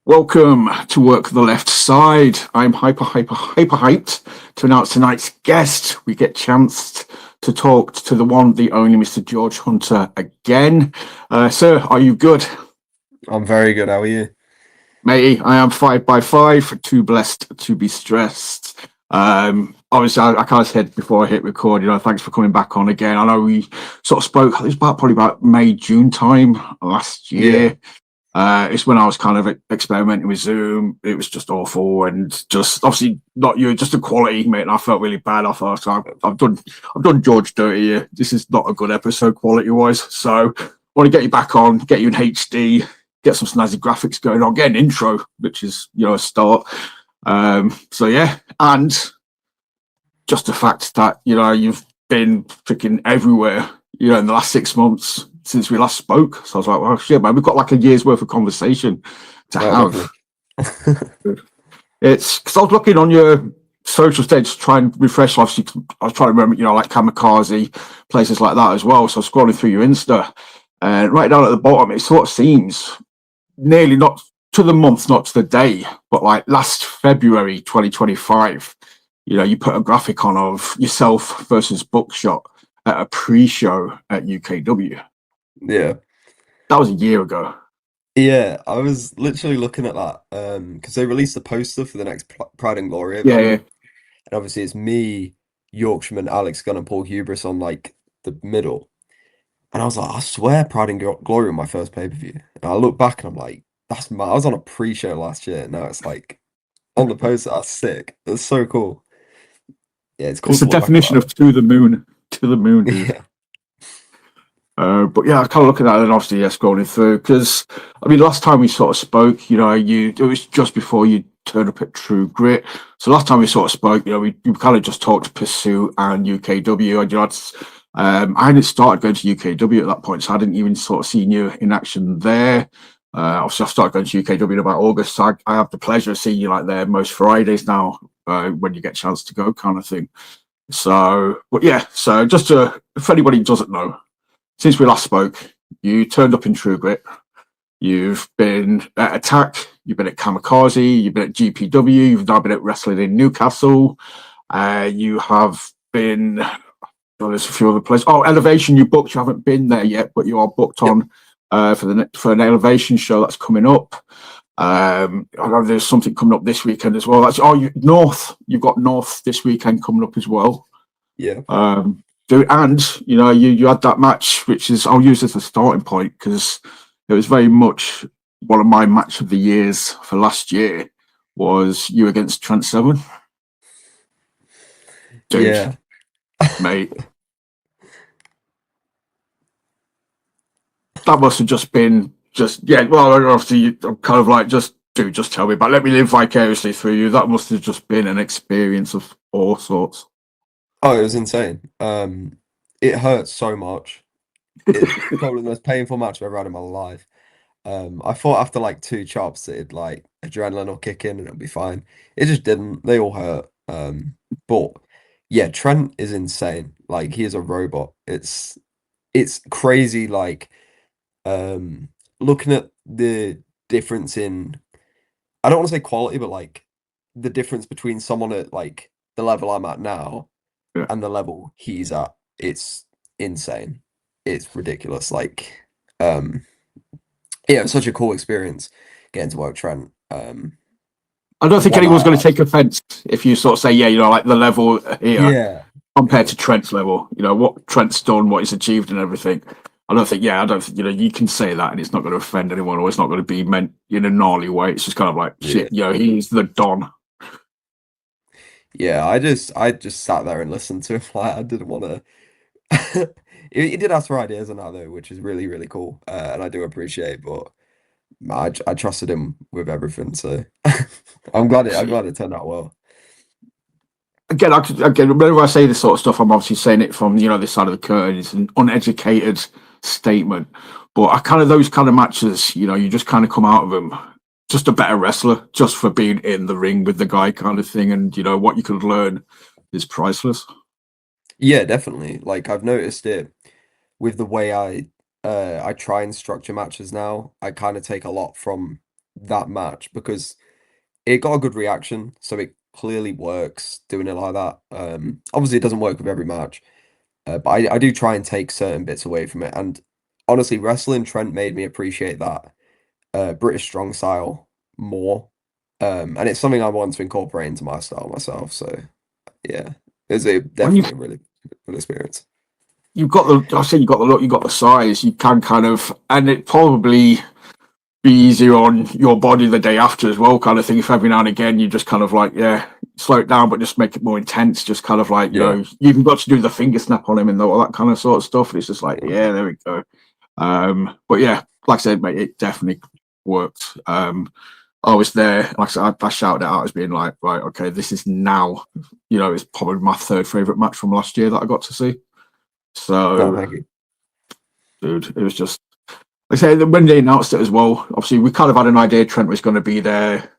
Welcome to Work the Left Side. I'm hyper hyped to announce tonight's guest. We get chanced to talk to the one, the only Mr. George Hunter again. Sir, are you good? I'm very good. How are you? Matey, I am 5 by 5, too blessed to be stressed. Obviously, I kind of said before I hit record, thanks for coming back on again. I know we sort of spoke, it was probably about May, June time last Yeah, year. It's when I was kind of experimenting with Zoom. It was just awful, and just obviously not you, just the quality, mate. And I felt really bad. I thought I've done George dirty here. This is not a good episode quality wise. So I want to get you back on, get you in HD, get some snazzy graphics going on, get an intro, which is a start. So yeah, and just the fact that you've been freaking everywhere, in the last 6 months since we last spoke. So I was like, well, shit, man, we've got like a year's worth of conversation to no, have. definitely. It's because I was looking on your social stage to try and refresh. Obviously, I was trying to remember, like Kamikaze, places like that as well. So I was scrolling through your Insta, and right down at the bottom, it sort of seems nearly not to the month, not to the day, but like last February 2025, you put a graphic on of yourself versus Bookshot at a pre-show at UKW. Yeah, That was a year ago. yeah. I was literally looking at that because they released a poster for the next Pride and Glory Yeah, event, yeah. and obviously it's me, Yorkshireman, Alex Gunn, and Paul Hubris on like the middle, and I was like, I swear Pride and Glory on my first pay-per-view, and I look back and I'm like, that's mad. I was on a pre-show last year. Now it's like on the poster. That's sick. That's so cool. Yeah, it's cool It's the to look back at definition that. of to the moon, dude. Yeah, But yeah, I kind of looking at it and obviously, yeah, scrolling through because I mean, last time we sort of spoke, it was just before you turned up at True Grit. So last time we sort of spoke, we kind of just talked Pursuit and UKW. And, I hadn't started going to UKW at that point, so I hadn't even sort of seen you in action there. Obviously, I started going to UKW in about August, so I have the pleasure of seeing you like there most Fridays now when you get a chance to go, kind of thing. So, but yeah, so just if anybody doesn't know, since we last spoke, you turned up in True Grit. You've been at Attack. You've been at Kamikaze. You've been at GPW. You've now been at Wrestling in Newcastle. You have been. Well, there's a few other places. Oh, Elevation. You booked. You haven't been there yet, but you are booked yep, on for an Elevation show that's coming up. I know there's something coming up this weekend as well. That's North. You've got North this weekend coming up as well. yeah, And you had that match, which is I'll use as a starting point because it was very much one of my match of the years for last year was you against Trent Seven, dude, yeah. mate. That must have just been yeah. Well, obviously I'm kind of like just tell me, but let me live vicariously through you. That must have just been an experience of all sorts. Oh, it was insane. It hurt so much. It's probably the most painful match I've ever had in my life. I thought after like two chops it'd like adrenaline will kick in and it'll be fine. It just didn't. They all hurt. But yeah, Trent is insane. Like he is a robot. It's crazy. Like looking at the difference in I don't want to say quality, but like the difference between someone at like the level I'm at now Yeah. and the level he's at, it's insane. It's ridiculous. Like, um, yeah, it was such a cool experience getting to work Trent. I don't think One anyone's I going to take offense if you sort of say, yeah, like the level here yeah, compared to Trent's level, what Trent's done, what he's achieved, and everything. I don't think, you can say that and it's not going to offend anyone or it's not going to be meant in a gnarly way. It's just kind of like, yeah, shit, he's the Don. yeah. I just sat there and listened to him. Like I didn't want to. He did ask for ideas on that though, which is really really cool, and I do appreciate. But I trusted him with everything, so I'm glad it turned out well. Again, whenever I say this sort of stuff, I'm obviously saying it from, this side of the curtain. It's an uneducated statement. But I kind of, those kind of matches, you just kind of come out of them just a better wrestler just for being in the ring with the guy kind of thing. And, what you could learn is priceless. Yeah, definitely. Like I've noticed it with the way I try and structure matches now. I kind of take a lot from that match because it got a good reaction, so it clearly works doing it like that. Obviously, it doesn't work with every match, but I do try and take certain bits away from it. And honestly, wrestling Trent made me appreciate that British strong style more. And it's something I want to incorporate into my style myself. So yeah, it's When you definitely a really good experience. you've got the, I say you got the look, you got the size, you can kind of, and it probably be easier on your body the day after as well, kind of thing. If every now and again you just kind of like, yeah, slow it down, but just make it more intense, just kind of like, Yeah, you even got to do the finger snap on him and all that kind of sort of stuff. And it's just like, yeah. yeah, there we go. But yeah, like I said, mate, it definitely worked. I was there, like I said, I shouted it out as being like, right, okay, this is now, it's probably my third favorite match from last year that I got to see. No, So, thank you. dude, it was just, like I say, when they announced it as well, obviously we kind of had an idea Trent was going to be there.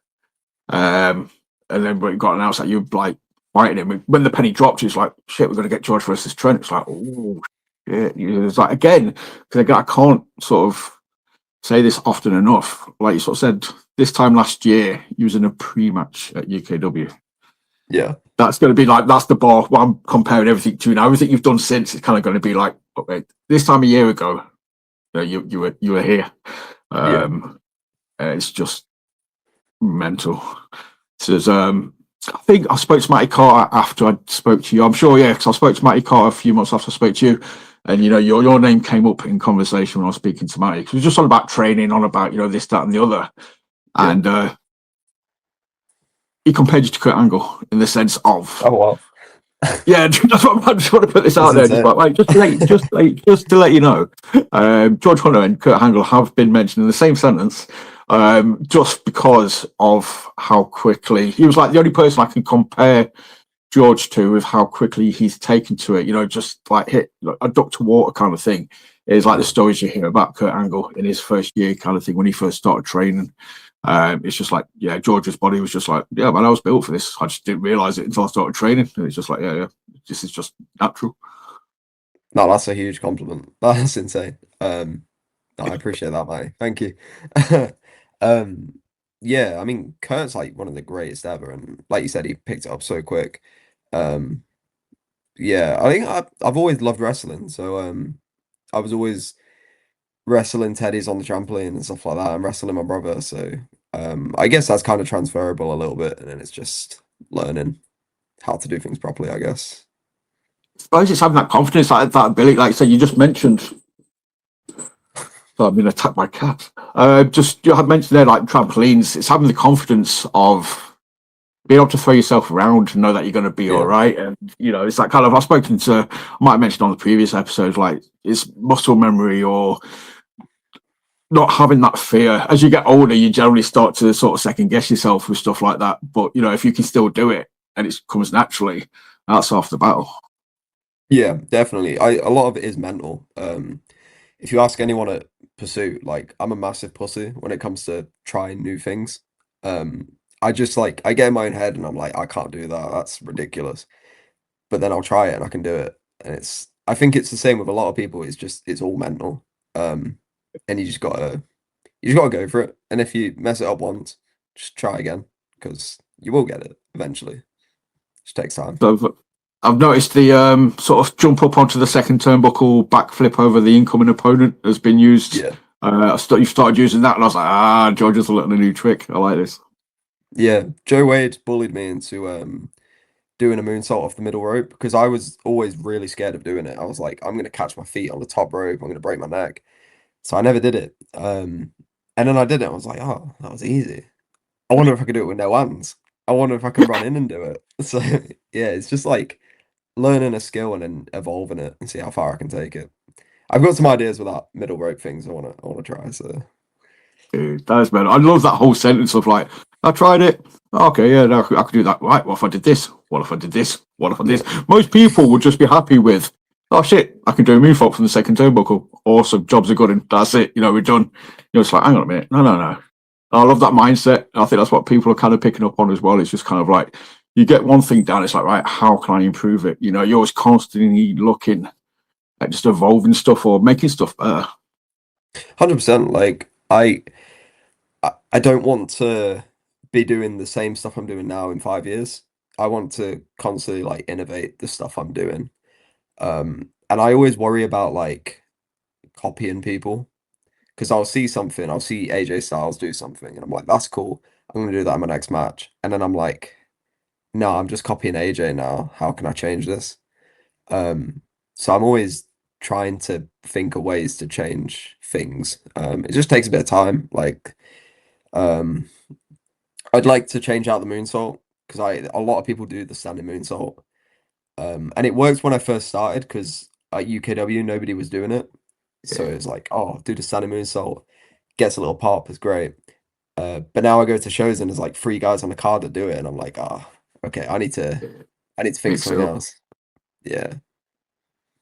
And then when it got announced that you like fighting him, when the penny dropped, it's like, shit, we're going to get George versus Trent. It's like, oh, shit. It's like, again, because I can't sort of say this often enough. Like you sort of said, this time last year, he was in a pre-match at UKW. Yeah, That's going to be like, that's the bar. What I'm comparing everything to now. Everything you've done since is kind of going to be like, okay, this time a year ago, you were here. yeah. It's just mental. So I think I spoke to Matty Carter after I spoke to you. I'm sure, yeah, because I spoke to Matty Carter a few months after I spoke to you, and your name came up in conversation when I was speaking to Matty. Because it was just on about training, on about this, that, and the other, Yeah. and he compared you to Kurt Angle in the sense of, Oh wow, yeah, that's what I just want to put this that's out there. Just insane. like, just to let you know, George Hunter and Kurt Angle have been mentioned in the same sentence, just because of how quickly he was like the only person I can compare George to with how quickly he's taken to it. Just like hit like a duck to water kind of thing. Is like the Yeah. stories you hear about Kurt Angle in his first year kind of thing when he first started training. It's just like, yeah, George's body was just like, yeah, man, I was built for this. I just didn't realize it until I started training. And it's just like, yeah, this is just natural. No, that's a huge compliment. That's insane. No, I appreciate that, mate. Thank you. Um, yeah, I mean, Kurt's like one of the greatest ever, and like you said, he picked it up so quick. Um, yeah, I think I've always loved wrestling, so I was always wrestling teddies on the trampoline and stuff like that, and wrestling my brother. So I guess that's kind of transferable a little bit, and then it's just learning how to do things properly, I guess. I suppose it's having that confidence, like that ability. Like I said, you just mentioned, so I've been attacked by cats. Just you had mentioned there, like trampolines. It's having the confidence of being able to throw yourself around and know that you're going to be all Yeah, right. And it's that kind of. I've spoken to. I might have mentioned on the previous episodes, like it's muscle memory or not having that fear. As you get older, you generally start to sort of second guess yourself with stuff like that. But if you can still do it and it comes naturally, that's half the battle. yeah, definitely. A lot of it is mental. If you ask anyone at Pursuit, like I'm a massive pussy when it comes to trying new things. I just like I get in my own head and I'm like, I can't do that. That's ridiculous. But then I'll try it and I can do it. And I think it's the same with a lot of people. It's all mental. Um, and you just gotta go for it. And if you mess it up once, just try again because you will get it eventually. Just takes time. So I've noticed the sort of jump up onto the second turnbuckle, backflip over the incoming opponent has been used. Yeah. You've started using that, and I was like, George has learned a new trick. I like this. Yeah. Joe Wade bullied me into doing a moonsault off the middle rope because I was always really scared of doing it. I was like, I'm gonna catch my feet on the top rope, I'm gonna break my neck. So I never did it. And then I did it. I was like, oh, that was easy. I wonder if I could do it with no hands. I wonder if I can run in and do it. So yeah, it's just like learning a skill and then evolving it and see how far I can take it. I've got some ideas with that middle rope things I wanna try. So Dude, that is better. I love that whole sentence of like, I tried it. Okay, yeah, no, I could do that. Right, what if I did this? What if I did this? What if I did yeah, this? Most people would just be happy with, oh shit, I can do a moonsault from the second turnbuckle. Awesome, jobs are good, and that's it. We're done. It's like, hang on a minute, no, no, no. I love that mindset. I think that's what people are kind of picking up on as well. It's just kind of like you get one thing down, it's like, right, how can I improve it? You're always constantly looking at just evolving stuff or making stuff better. 100%. Like I don't want to be doing the same stuff I'm doing now in 5 years. I want to constantly like innovate the stuff I'm doing. And I always worry about like copying people because I'll see something, I'll see AJ Styles do something, and I'm like, that's cool. I'm gonna do that in my next match. And then I'm like, no, I'm just copying AJ now. How can I change this? Um, so I'm always trying to think of ways to change things. It just takes a bit of time. Like, um, I'd like to change out the moonsault because a lot of people do the standing moonsault. And it worked when I first started because at UKW nobody was doing it. So Yeah, it's like, oh, do the standing moonsault, gets a little pop, it's great. But now I go to shows and there's like three guys on the card that do it, and I'm like, ah, okay, yeah. I need to think of Mix it something up. else. Yeah.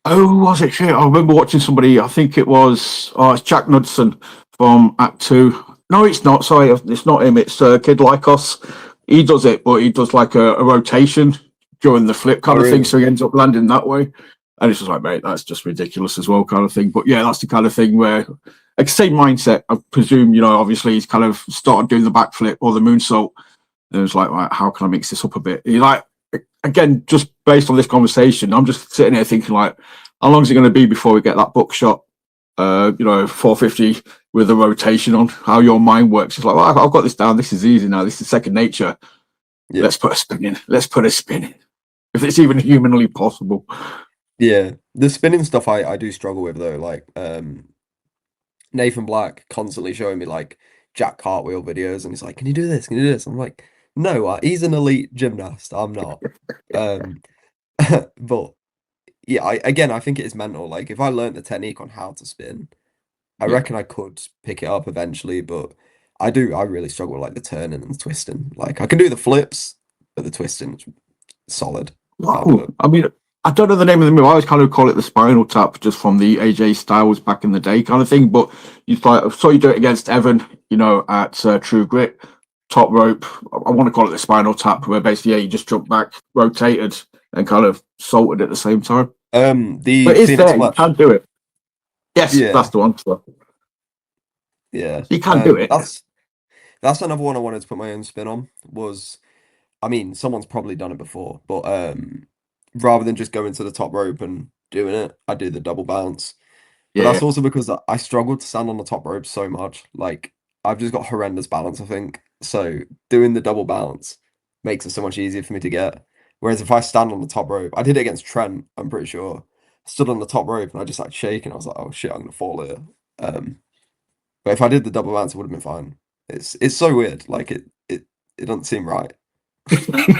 Oh, was it? Shit, I remember watching somebody. I think it was. Oh, it's Jack Knudsen from Act Two. No, it's not. Sorry, it's not him. It's Kid Lycos. He does it, but he does like a rotation during the flip Oh, kind of thing, really? so he ends up landing that way. And it's just like, mate, that's just ridiculous as well, kind of thing. But yeah, that's the kind of thing where, like, same mindset. I presume, obviously he's kind of started doing the backflip or the moonsault. And it was like, right, how can I mix this up a bit? He like, again, just based on this conversation, I'm just sitting here thinking like, how long is it going to be before we get that buckshot? 450 with a rotation on. How your mind works. It's like, well, I've got this down. This is easy now. This is second nature. Yeah. Let's put a spin in. Let's put a spin in. If it's even humanly possible. Yeah. The spinning stuff I do struggle with though. Like Nathan Black constantly showing me like Jack Cartwheel videos and he's like, can you do this? Can you do this? I'm like, no, he's an elite gymnast. I'm not. Um but yeah, I think it is mental. Like if I learned the technique on how to spin, I Yeah. reckon I could pick it up eventually, but I really struggle with like the turning and the twisting. Like I can do the flips, but the twisting is solid. Can't do Wow. it. I mean, I don't know the name of the move. I always kind of call it the spinal tap, just from the AJ Styles back in the day kind of thing. But you fight, saw you do it against Evan, at True Grit, top rope. I want to call it the spinal tap, where basically, yeah, you just jump back, rotated, and kind of salted at the same time. The But it is Phoenix there. You Splash. can do it. Yes, that's Yeah, the one. So yeah. you can do it. That's another one I wanted to put my own spin on was I mean, someone's probably done it before, but rather than just going to the top rope and doing it, I do the double bounce. But Yeah. that's also because I struggle to stand on the top rope so much. Like I've just got horrendous balance, I think. So doing the double bounce makes it so much easier for me to get. Whereas if I stand on the top rope, I did it against Trent, I'm pretty sure. Stood on the top rope and I just like shaking. I was like, oh shit, I'm gonna fall here. Um, but if I did the double bounce, it would have been fine. It's so weird. Like it doesn't seem right.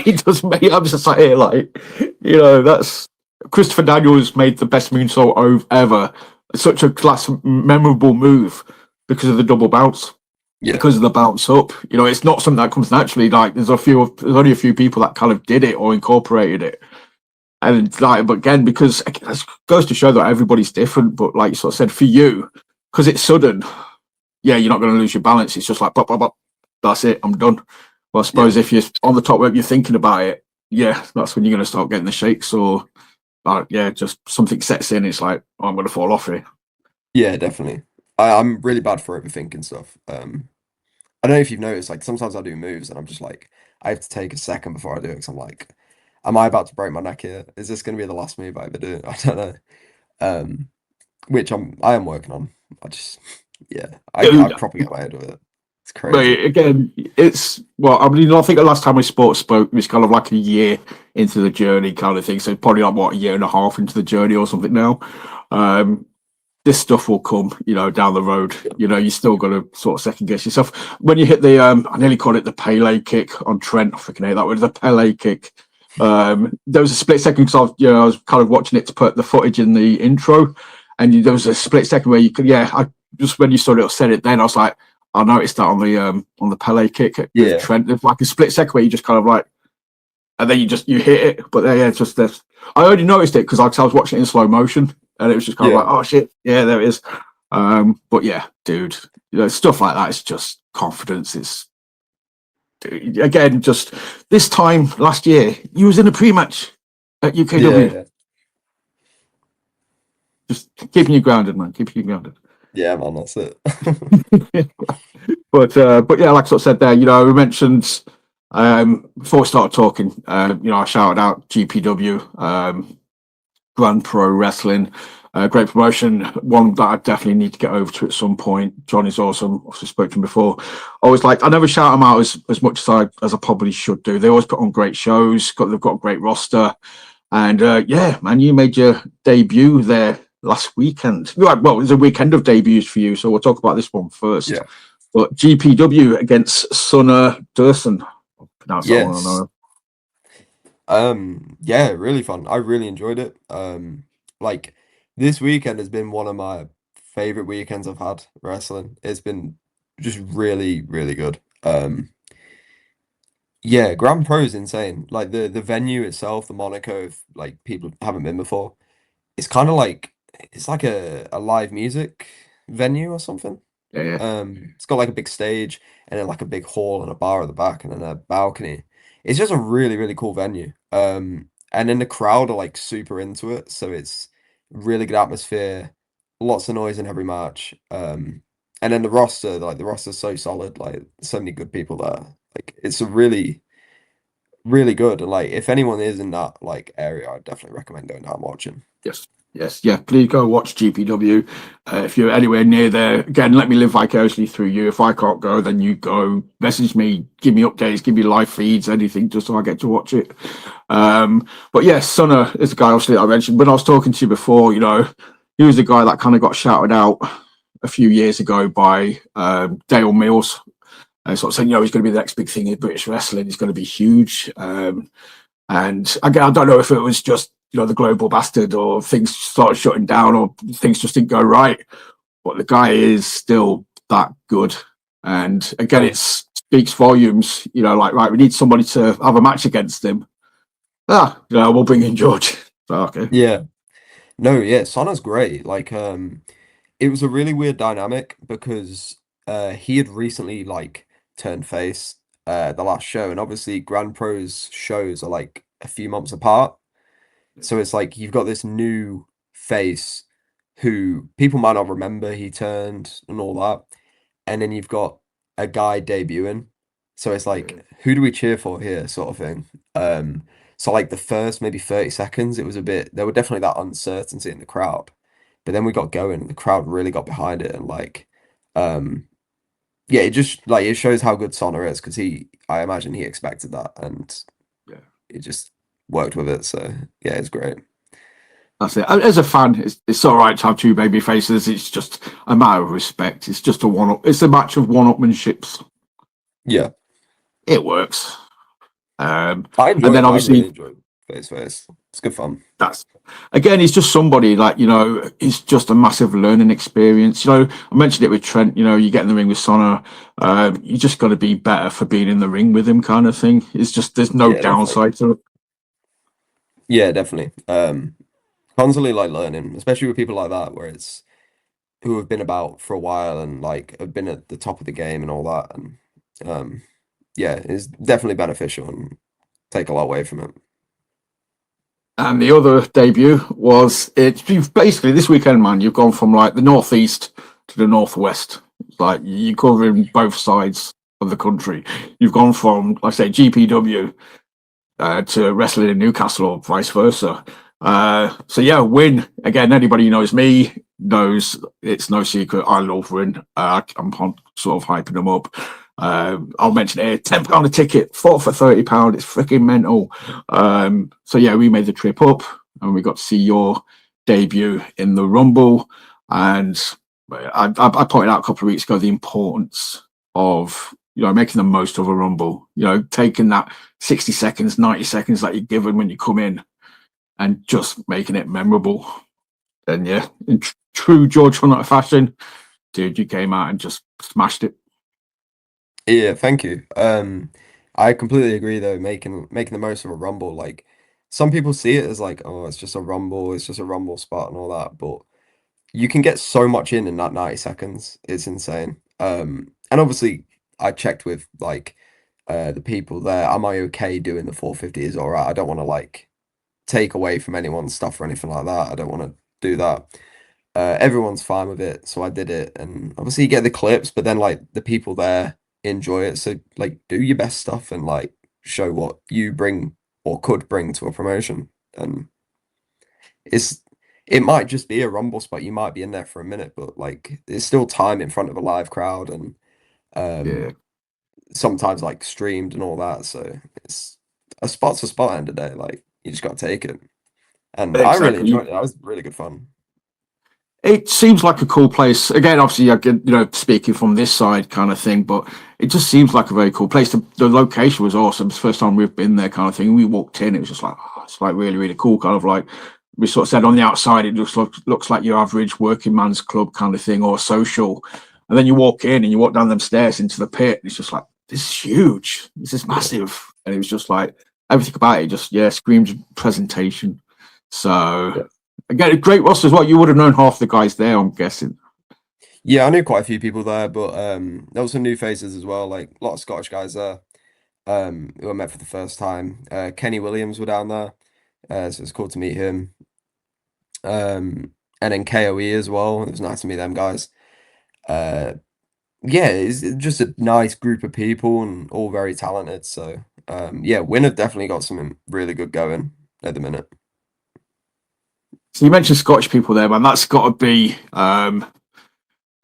He does, mate. I'm just sat here like, that's Christopher Daniels made the best moonsault ever. Such a class memorable move because of the double bounce, Yeah, because of the bounce up. It's not something that comes naturally. Like there's only a few people that kind of did it or incorporated it. And like, but again, because it goes to show that everybody's different. But like you sort of said, for you, because it's sudden, yeah, you're not going to lose your balance. It's just like, pop, pop, pop. That's it. I'm done. Well, I yeah. suppose if you're on the top rope, you're thinking about it. Yeah, that's when you're going to start getting the shakes. Or, yeah, just something sets in. It's like, oh, I'm going to fall off here. Yeah, definitely. I'm really bad for overthinking stuff. I don't know if you've noticed, like sometimes I do moves and I'm just like, I have to take a second before I do it because I'm like, am I about to break my neck here? Is this going to be the last move I ever do? I don't know. Um, which I am working on. I just, yeah, I Dude, proper get my head with it. It's but crazy. again, it's well. I mean, I think the last time we spoke was kind of like a year into the journey, kind of thing. So probably like what, a year and a half into the journey or something now. Um, this stuff will come, down the road. Yeah. You still got to sort of second guess yourself when you hit the. I nearly called it the Pele kick on Trent. I freaking hate that word. The Pele kick. There was a split second because I was kind of watching it to put the footage in the intro, and there was a split second where you could, yeah, I just when you sort of said it, then I was like, I noticed that on the Pele kick with Yeah. Trent. There's like a split second where you just kind of like, and then you hit it, but yeah, it's just this. I only noticed it because I was watching it in slow motion, and it was just kind of like, Yeah. oh shit, yeah, there it is. But yeah, dude, stuff like that is just confidence. It's again just this time last year, you was in a pre-match at Yeah. UKW, Yeah. just keeping you grounded, man, keeping you grounded. Yeah, man, that's it. But yeah, like I sort of said there, we mentioned before we started talking, I shouted out GPW, Grand Pro Wrestling, great promotion, one that I definitely need to get over to at some point. Johnny's awesome. Obviously spoken to him before. Always I never shout them out as much as I probably should do. They always put on great shows. They've got a great roster, and yeah, man, you made your debut there last weekend. Right, well, it was a weekend of debuts for you, so we'll talk about this one first. Yeah. But GPW against Sunna Durson. Pronounce that one, I Yes. know. Yeah, really fun. I really enjoyed it. Like this weekend has been one of my favorite weekends I've had wrestling. It's been just really, really good. Yeah, Grand Pro is insane. Like the venue itself, the Monaco, if like people haven't been before, it's kind of like it's like a live music venue or something. Yeah, yeah, It's got like a big stage and then like a big hall and a bar at the back and then a balcony. It's just a really, really cool venue. And then the crowd are like super into it, so it's really good atmosphere, lots of noise in every match. And then the roster, like the roster's so solid, like so many good people there. Like it's a really, really good. And like if anyone is in that like area, I'd definitely recommend going down and watching. yes, yes, yeah. Please go watch GPW. If you're anywhere near there, again, let me live vicariously through you. If I can't go, then you go. Message me, give me updates, give me live feeds, anything, just so I get to watch it. But yes, Sunna is the guy obviously that I mentioned. When I was talking to you before, he was the guy that kind of got shouted out a few years ago by Dale Mills. Sort of saying, he's going to be the next big thing in British wrestling. He's going to be huge. And again, I don't know if it was just the global bastard, or things started shutting down, or things just didn't go right. But the guy is still that good. And again, it Oh, speaks volumes. Like, right, we need somebody to have a match against him. We'll bring in George. So, okay. yeah. No, yeah, Sana's great. Like, it was a really weird dynamic because he had recently like turned face the last show, and obviously Grand Pro's shows are like a few months apart. So it's like you've got this new face who people might not remember he turned and all that. And then you've got a guy debuting. So it's like, who do we cheer for here, sort of thing. So like the first maybe 30 seconds, it was a bit there were definitely that uncertainty in the crowd. But then we got going and the crowd really got behind it and like um yeah, it just like it shows how good Sona is because I imagine he expected that and Yeah. it just worked with it. So yeah, it's great. That's it. As a fan, it's all right to have two baby faces. It's just a matter of respect. It's just a one up. It's a match of one-upmanships. Yeah. It works. I And enjoyed then it. I really obviously enjoyed Face Face. It's good fun. that's again, he's just somebody like it's just a massive learning experience. I mentioned it with Trent. You get in the ring with Sona, you just got to be better for being in the ring with him, kind of thing. It's just there's no Yeah, definitely. downside to it. Yeah, definitely. Constantly like learning, especially with people like that, where it's who have been about for a while and like have been at the top of the game and all that. And um, yeah, it's definitely beneficial and take a lot away from it. And the other debut was you've basically this weekend, man. You've gone from like the northeast to the northwest. It's like you're covering both sides of the country. You've gone from, like I say, GPW to wrestling in Newcastle or vice versa. So yeah, win again. Anybody who knows me knows it's no secret. I love win. I'm sort of hyping them up. I'll mention it. £10 a ticket, fought for £30. It's freaking mental. So yeah, we made the trip up and we got to see your debut in the Rumble. And I pointed out a couple of weeks ago the importance of making the most of a Rumble. Taking that 60 seconds, 90 seconds that you're given when you come in and just making it memorable. And yeah, in true George Hunter fashion, dude, you came out and just smashed it. Yeah, thank you. I completely agree though, making the most of a rumble. Like some people see it as like, oh, it's just a rumble, it's just a rumble spot and all that, but you can get so much in that 90 seconds. It's insane. And obviously I checked with like the people there. Am I okay doing the 450 is all right. I don't want to like take away from anyone's stuff or anything like that. I don't want to do that. Everyone's fine with it, so I did it. And obviously you get the clips, but then like the people there enjoy it. So like do your best stuff and like show what you bring or could bring to a promotion. And it's it might just be a rumble spot. You might be in there for a minute, but like there's still time in front of a live crowd and Yeah, um sometimes like streamed and all that. So it's a spot's a spot end of the day. Like you just gotta take it. And I really exactly. enjoyed it. That was really good fun. It seems like a cool place. Again, obviously, I get, speaking from this side kind of thing, but it just seems like a very cool place. The location was awesome. It's the first time we've been there kind of thing. We walked in, it was just like, oh, it's like really, really cool. Kind of like we sort of said on the outside, it just looks like your average working man's club kind of thing or social. And then you walk in and you walk down them stairs into the pit. And it's just like, this is huge. This is Yeah. massive. And it was just like, everything about it just, yeah, screams presentation. So again, a great roster as well. You would have known half the guys there, I'm guessing. Yeah, I knew quite a few people there, but there was some new faces as well, like a lot of Scottish guys there, who I met for the first time. Kenny Williams were down there, so it's cool to meet him. And then KOE as well. It was nice to meet them guys. Uh, yeah, it's just a nice group of people and all very talented. So yeah, Win have definitely got something really good going at the minute. So you mentioned Scottish people there, man. That's got to be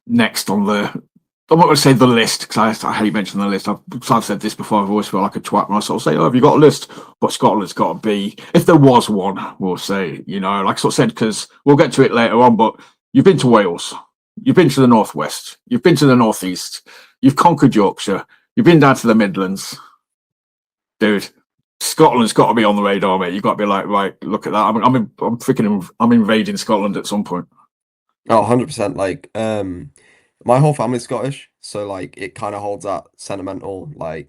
next on the. I'm not going to say the list because I hate mentioning the list. I've said this before. I've always felt like a twat when I sort of say, "Oh, have you got a list?" But Scotland's got to be, if there was one, we'll say, like I sort of said, because we'll get to it later on. But you've been to Wales, you've been to the Northwest, you've been to the Northeast, you've conquered Yorkshire, you've been down to the Midlands, dude. Scotland's got to be on the radar, mate. You've got to be like, right, look at that. I'm freaking, I'm invading Scotland at some point. Oh, 100%. Like, my whole family's Scottish, so like it kind of holds that sentimental like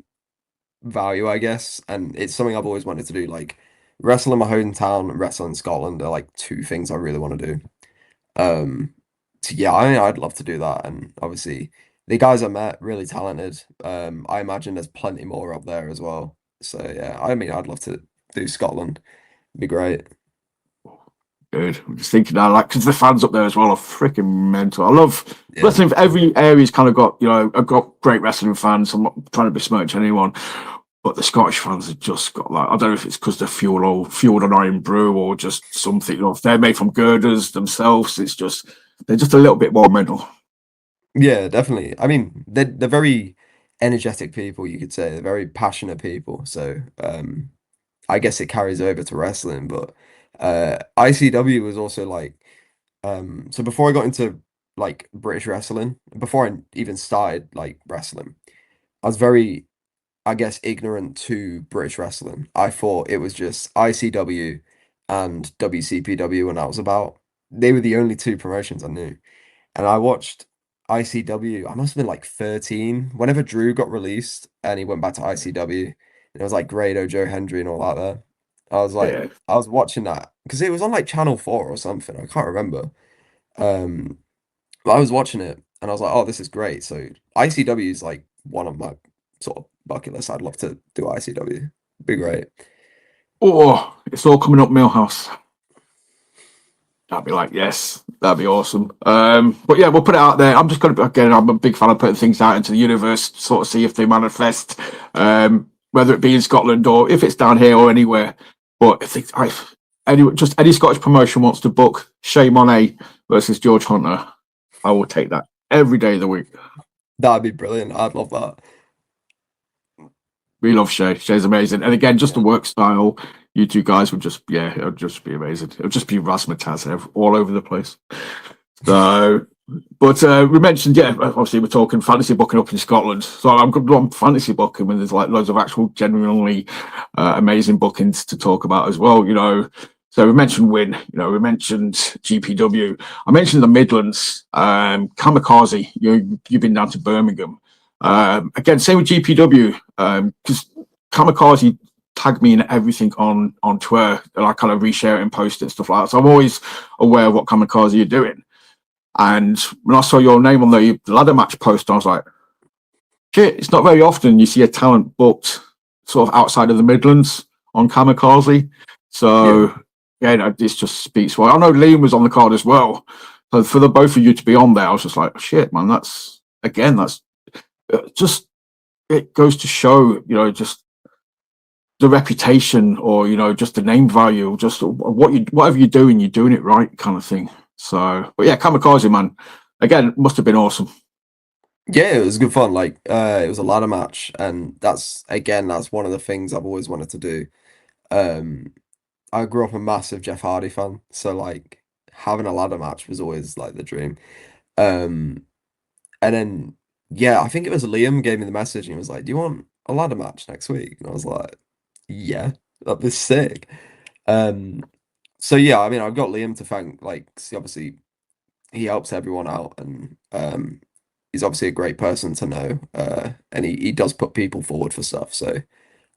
value, I guess. And it's something I've always wanted to do. Like, wrestle in my hometown and wrestle in Scotland are like two things I really want to do. Um, so yeah, I mean, I'd love to do that. And obviously, the guys I met really talented. I imagine there's plenty more up there as well. So yeah, I mean, I'd love to do Scotland. It'd be great. Good. I'm just thinking now, like, because the fans up there as well are freaking mental. I love Yeah. wrestling. Every area's kind of got, I've got great wrestling fans. I'm not trying to besmirch anyone, but the Scottish fans have just got like, I don't know if it's because they're fueled on iron brew or just something. If they're made from girders themselves, it's just they're just a little bit more mental. Yeah, definitely. I mean, they're very energetic people, you could say. They're very passionate people. So, I guess it carries over to wrestling, but ICW was also like so before I got into like British wrestling, before I even started like wrestling, I was very, I guess, ignorant to British wrestling. I thought it was just ICW and WCPW when I was about. They were the only two promotions I knew. And I watched ICW, I must have been like 13, whenever Drew got released and he went back to ICW. And it was like Grado, Joe Hendry, and all that there. I was like, Yeah. I was watching that because it was on like Channel 4 or something. I can't remember. Um, but I was watching it and I was like, oh, this is great. So ICW is like one of my sort of bucket lists. I'd love to do ICW. Be great. Oh, it's all coming up, Millhouse. I'd be like, yes, that'd be awesome. But yeah, we'll put it out there. I'm just gonna again, I'm a big fan of putting things out into the universe, sort of see if they manifest, whether it be in Scotland or if it's down here or anywhere. But just any Scottish promotion wants to book Shay Monet versus George Hunter, I will take that every day of the week. That'd be brilliant. I'd love that. We love Shay. Shay's amazing. And again, just the Yeah. work style, you two guys would just, yeah, it would just be amazing. It would just be razzmatazz all over the place. So, but we mentioned, yeah, obviously we're talking fantasy booking up in Scotland. So I'm good on fantasy booking when there's like loads of actual genuinely amazing bookings to talk about as well, So we mentioned Win, we mentioned GPW. I mentioned the Midlands, Kamikaze. You've been down to Birmingham. Again, same with GPW, because Kamikaze tagged me in everything on Twitter, and I kind of reshare it and post it and stuff like that. So I'm always aware of what Kamikaze you're doing. And when I saw your name on the ladder match post, I was like, shit, it's not very often you see a talent booked sort of outside of the Midlands on Kamikaze. Yeah. So, yeah, this just speaks well. I know Liam was on the card as well. So for the both of you to be on there, I was just like, shit, man, that's again, that's just it goes to show, just the reputation or just the name value, just whatever you're doing, you're doing it right, kind of thing. So, but yeah, Kamikaze, man, again, must have been awesome. Yeah, it was good fun. Like, it was a ladder match, and that's one of the things I've always wanted to do. Um, I grew up a massive Jeff Hardy fan, so like having a ladder match was always like the dream. Um, and then yeah, I think it was Liam gave me the message and he was like, "Do you want a ladder match next week?" And I was like, "Yeah, that'd be sick." Um, so yeah, I mean, I've got Liam to thank. Like, see, obviously, he helps everyone out, and he's obviously a great person to know. And he does put people forward for stuff. So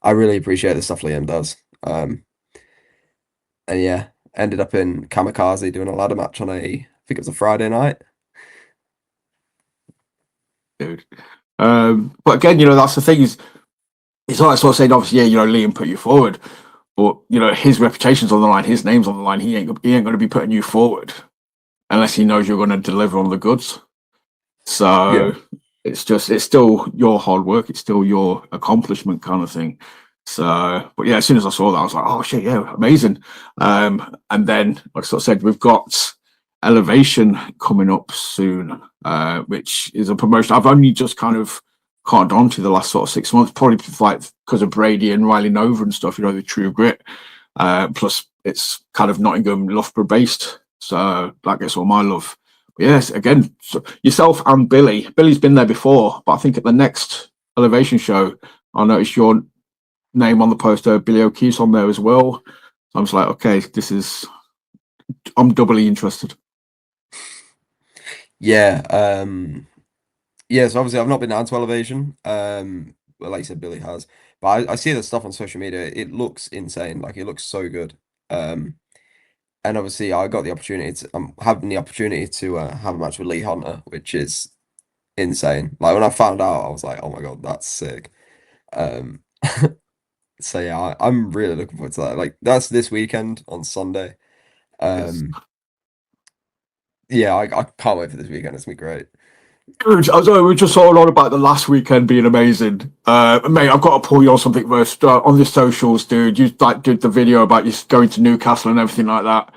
I really appreciate the stuff Liam does. And yeah, ended up in Kamikaze doing a ladder match on I think it was a Friday night. Dude. But again, that's the thing is, it's like sort of saying, obviously, yeah, Liam put you forward, but his reputation's on the line, his name's on the line. He ain't going to be putting you forward unless he knows you're going to deliver on the goods. Yeah. So it's still your hard work, it's still your accomplishment, kind of thing. So, but yeah, as soon as I saw that, I was like, oh shit, yeah, amazing. And then, like I sort of said, we've got Elevation coming up soon, which is a promotion I've only just kind of caught on to the last sort of 6 months, probably like because of Brady and Riley Nova and stuff, the True Grit. Plus, it's kind of Nottingham Loughborough based, so that gets all my love. But yes, again, so yourself and Billy. Billy's been there before, but I think at the next Elevation show, I noticed your name on the poster. Billy O'Keefe's on there as well. So I'm just like, okay, I'm doubly interested. Yeah. Yeah, so obviously I've not been down to Elevation. Well, like you said, Billy has. But I see the stuff on social media. It looks insane. Like it looks so good. And obviously I got the opportunity to I'm having the opportunity to have a match with Lee Hunter, which is insane. Like when I found out, I was like, oh my God, that's sick. Um so yeah, I'm really looking forward to that. Like that's this weekend on Sunday. Yes. Um yeah, I can't wait for this weekend. It's gonna be great. Good. I was we just saw a lot about the last weekend being amazing. Mate, I've got to pull you on something first. On the socials, dude, you like did the video about you going to Newcastle and everything like that.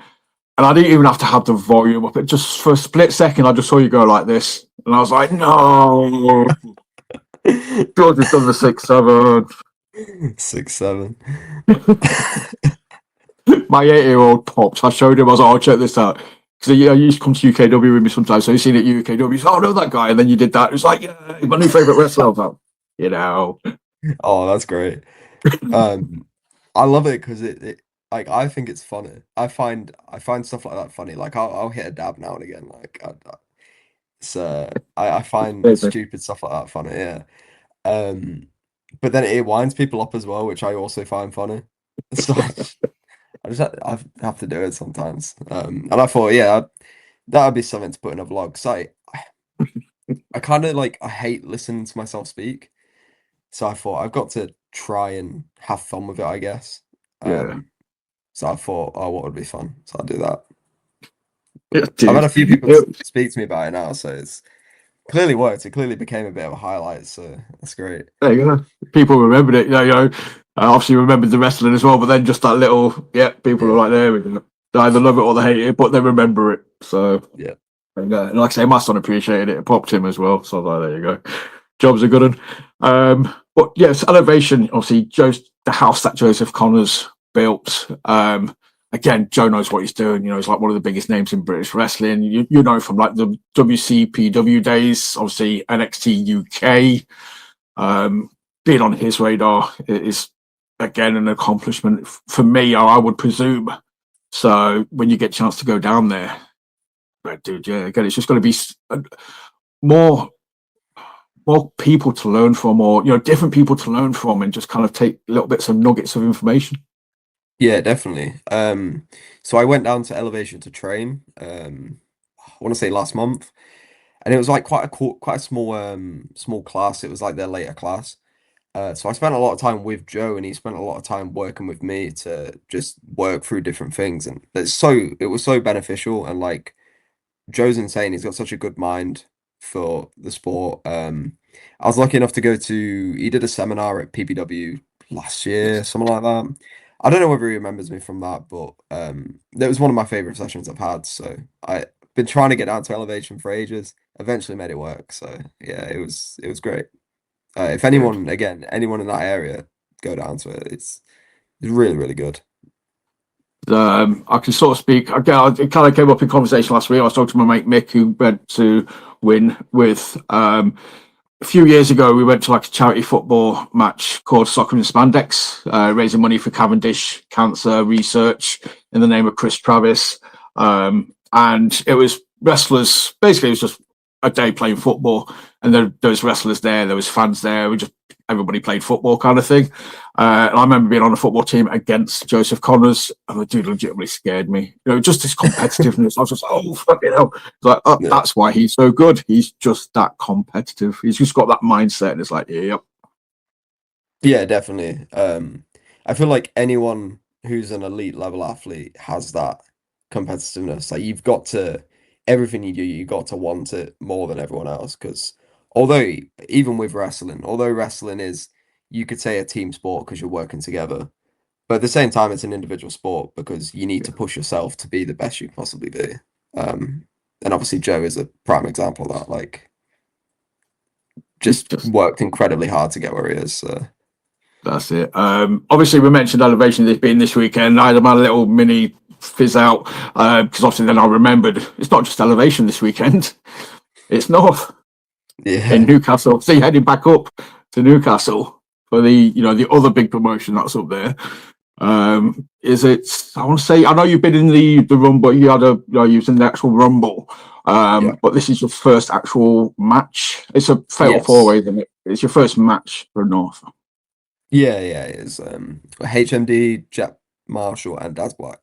And I didn't even have to have the volume up. It just for a split second, I just saw you go like this, and I was like, "No, George has done the 6-7." 6-7. My 8-year-old popped. I showed him. I was like, "Oh, check this out." Because I used to come to UKW with me sometimes, so he's seen it at UKW. He's like, "Oh, I know that guy," and then you did that. It was like, "Yeah, he's my new favorite wrestler." I was like, you know, Oh, that's great. Um, I love it because it like I think it's funny. I find stuff like that funny. Like I'll hit a dab now and again. Like it's I find stupid stuff like that funny. Yeah. Um, but then it winds people up as well, which I also find funny. So I have to do it sometimes. And I thought, yeah, that would be something to put in a vlog. So I kind of like I hate listening to myself speak. So I thought I've got to try and have fun with it, I guess. yeah, Um, so I thought, oh, what would be fun? So I'll do that. yeah, But I've had dude. a few people speak to me about it now, so it's clearly worked. It clearly became a bit of a highlight, so that's great. There you go. People remembered it. Obviously remembered the wrestling as well, but then just that little, yeah, people are Yeah, like, there we go. They either love it or they hate it, but they remember it. So, yeah, and like I say, my son appreciated it. It popped him as well. So, like, there you go. Job's a good one. But yes, Elevation, obviously, the house that Joseph Connors built. Again, Joe knows what he's doing. He's like one of the biggest names in British wrestling. You know from like the WCPW days, obviously NXT UK. Um, Being on his radar is again an accomplishment for me, I would presume. So when you get a chance to go down there, but dude, yeah, again, it's just going to be more more people to learn from, or different people to learn from, and just kind of take little bits of nuggets of information. yeah, definitely. So I went down to Elevation to train. I want to say last month, and it was like quite a small class. It was like their later class. So I spent a lot of time with Joe, and he spent a lot of time working with me to just work through different things, and it was so beneficial and like Joe's insane. He's got such a good mind for the sport. I was lucky enough to go to. He did a seminar at PPW last year, Yes. something like that. I don't know whether he remembers me from that, but that was one of my favorite sessions I've had. So I've been trying to get down to elevation for ages. Eventually made it work. So yeah, it was great. If Yeah. anyone, again, anyone in that area, go down to it. It's really, really good. I can sort of speak again. It kind of came up in conversation last week. I was talking to my mate Mick, who went to win with. A few years ago, we went to like a charity football match called Soccer in Spandex, raising money for Cavendish cancer research in the name of Chris Travis. And it was wrestlers. Basically, it was just a day playing football, and there was wrestlers there. There was fans there. We just everybody played football kind of thing. And I remember being on a football team against Joseph Connors, and the dude legitimately scared me. You know, just this competitiveness. I was just like, oh, fucking hell. It's like, oh, Yeah. that's why he's so good. He's just that competitive. He's just got that mindset, and it's like, yep. Yeah, definitely. I feel like anyone who's an elite level athlete has that competitiveness. Like you've got to everything you do, you got to want it more than everyone else. Because although even with wrestling, although wrestling is you could say a team sport because you're working together, but at the same time it's an individual sport because you need to push yourself to be the best you can possibly be. Um, and obviously Joe is a prime example of that. Like He's just just worked incredibly hard to get where he is. So. that's it. Obviously, we mentioned elevation this being this weekend. I had my little mini fizz out because obviously then I remembered it's not just elevation this weekend. It's North in Yeah. Newcastle. So you're heading back up to Newcastle for the other big promotion that's up there. Is it? I want to say I know you've been in the Rumble. You was in the actual Rumble. Yeah. But this is your first actual match. It's a fatal four way, Yes. isn't it? It's your first match for North. Yeah, yeah, it is. HMD, Jack Marshall, and Daz Black.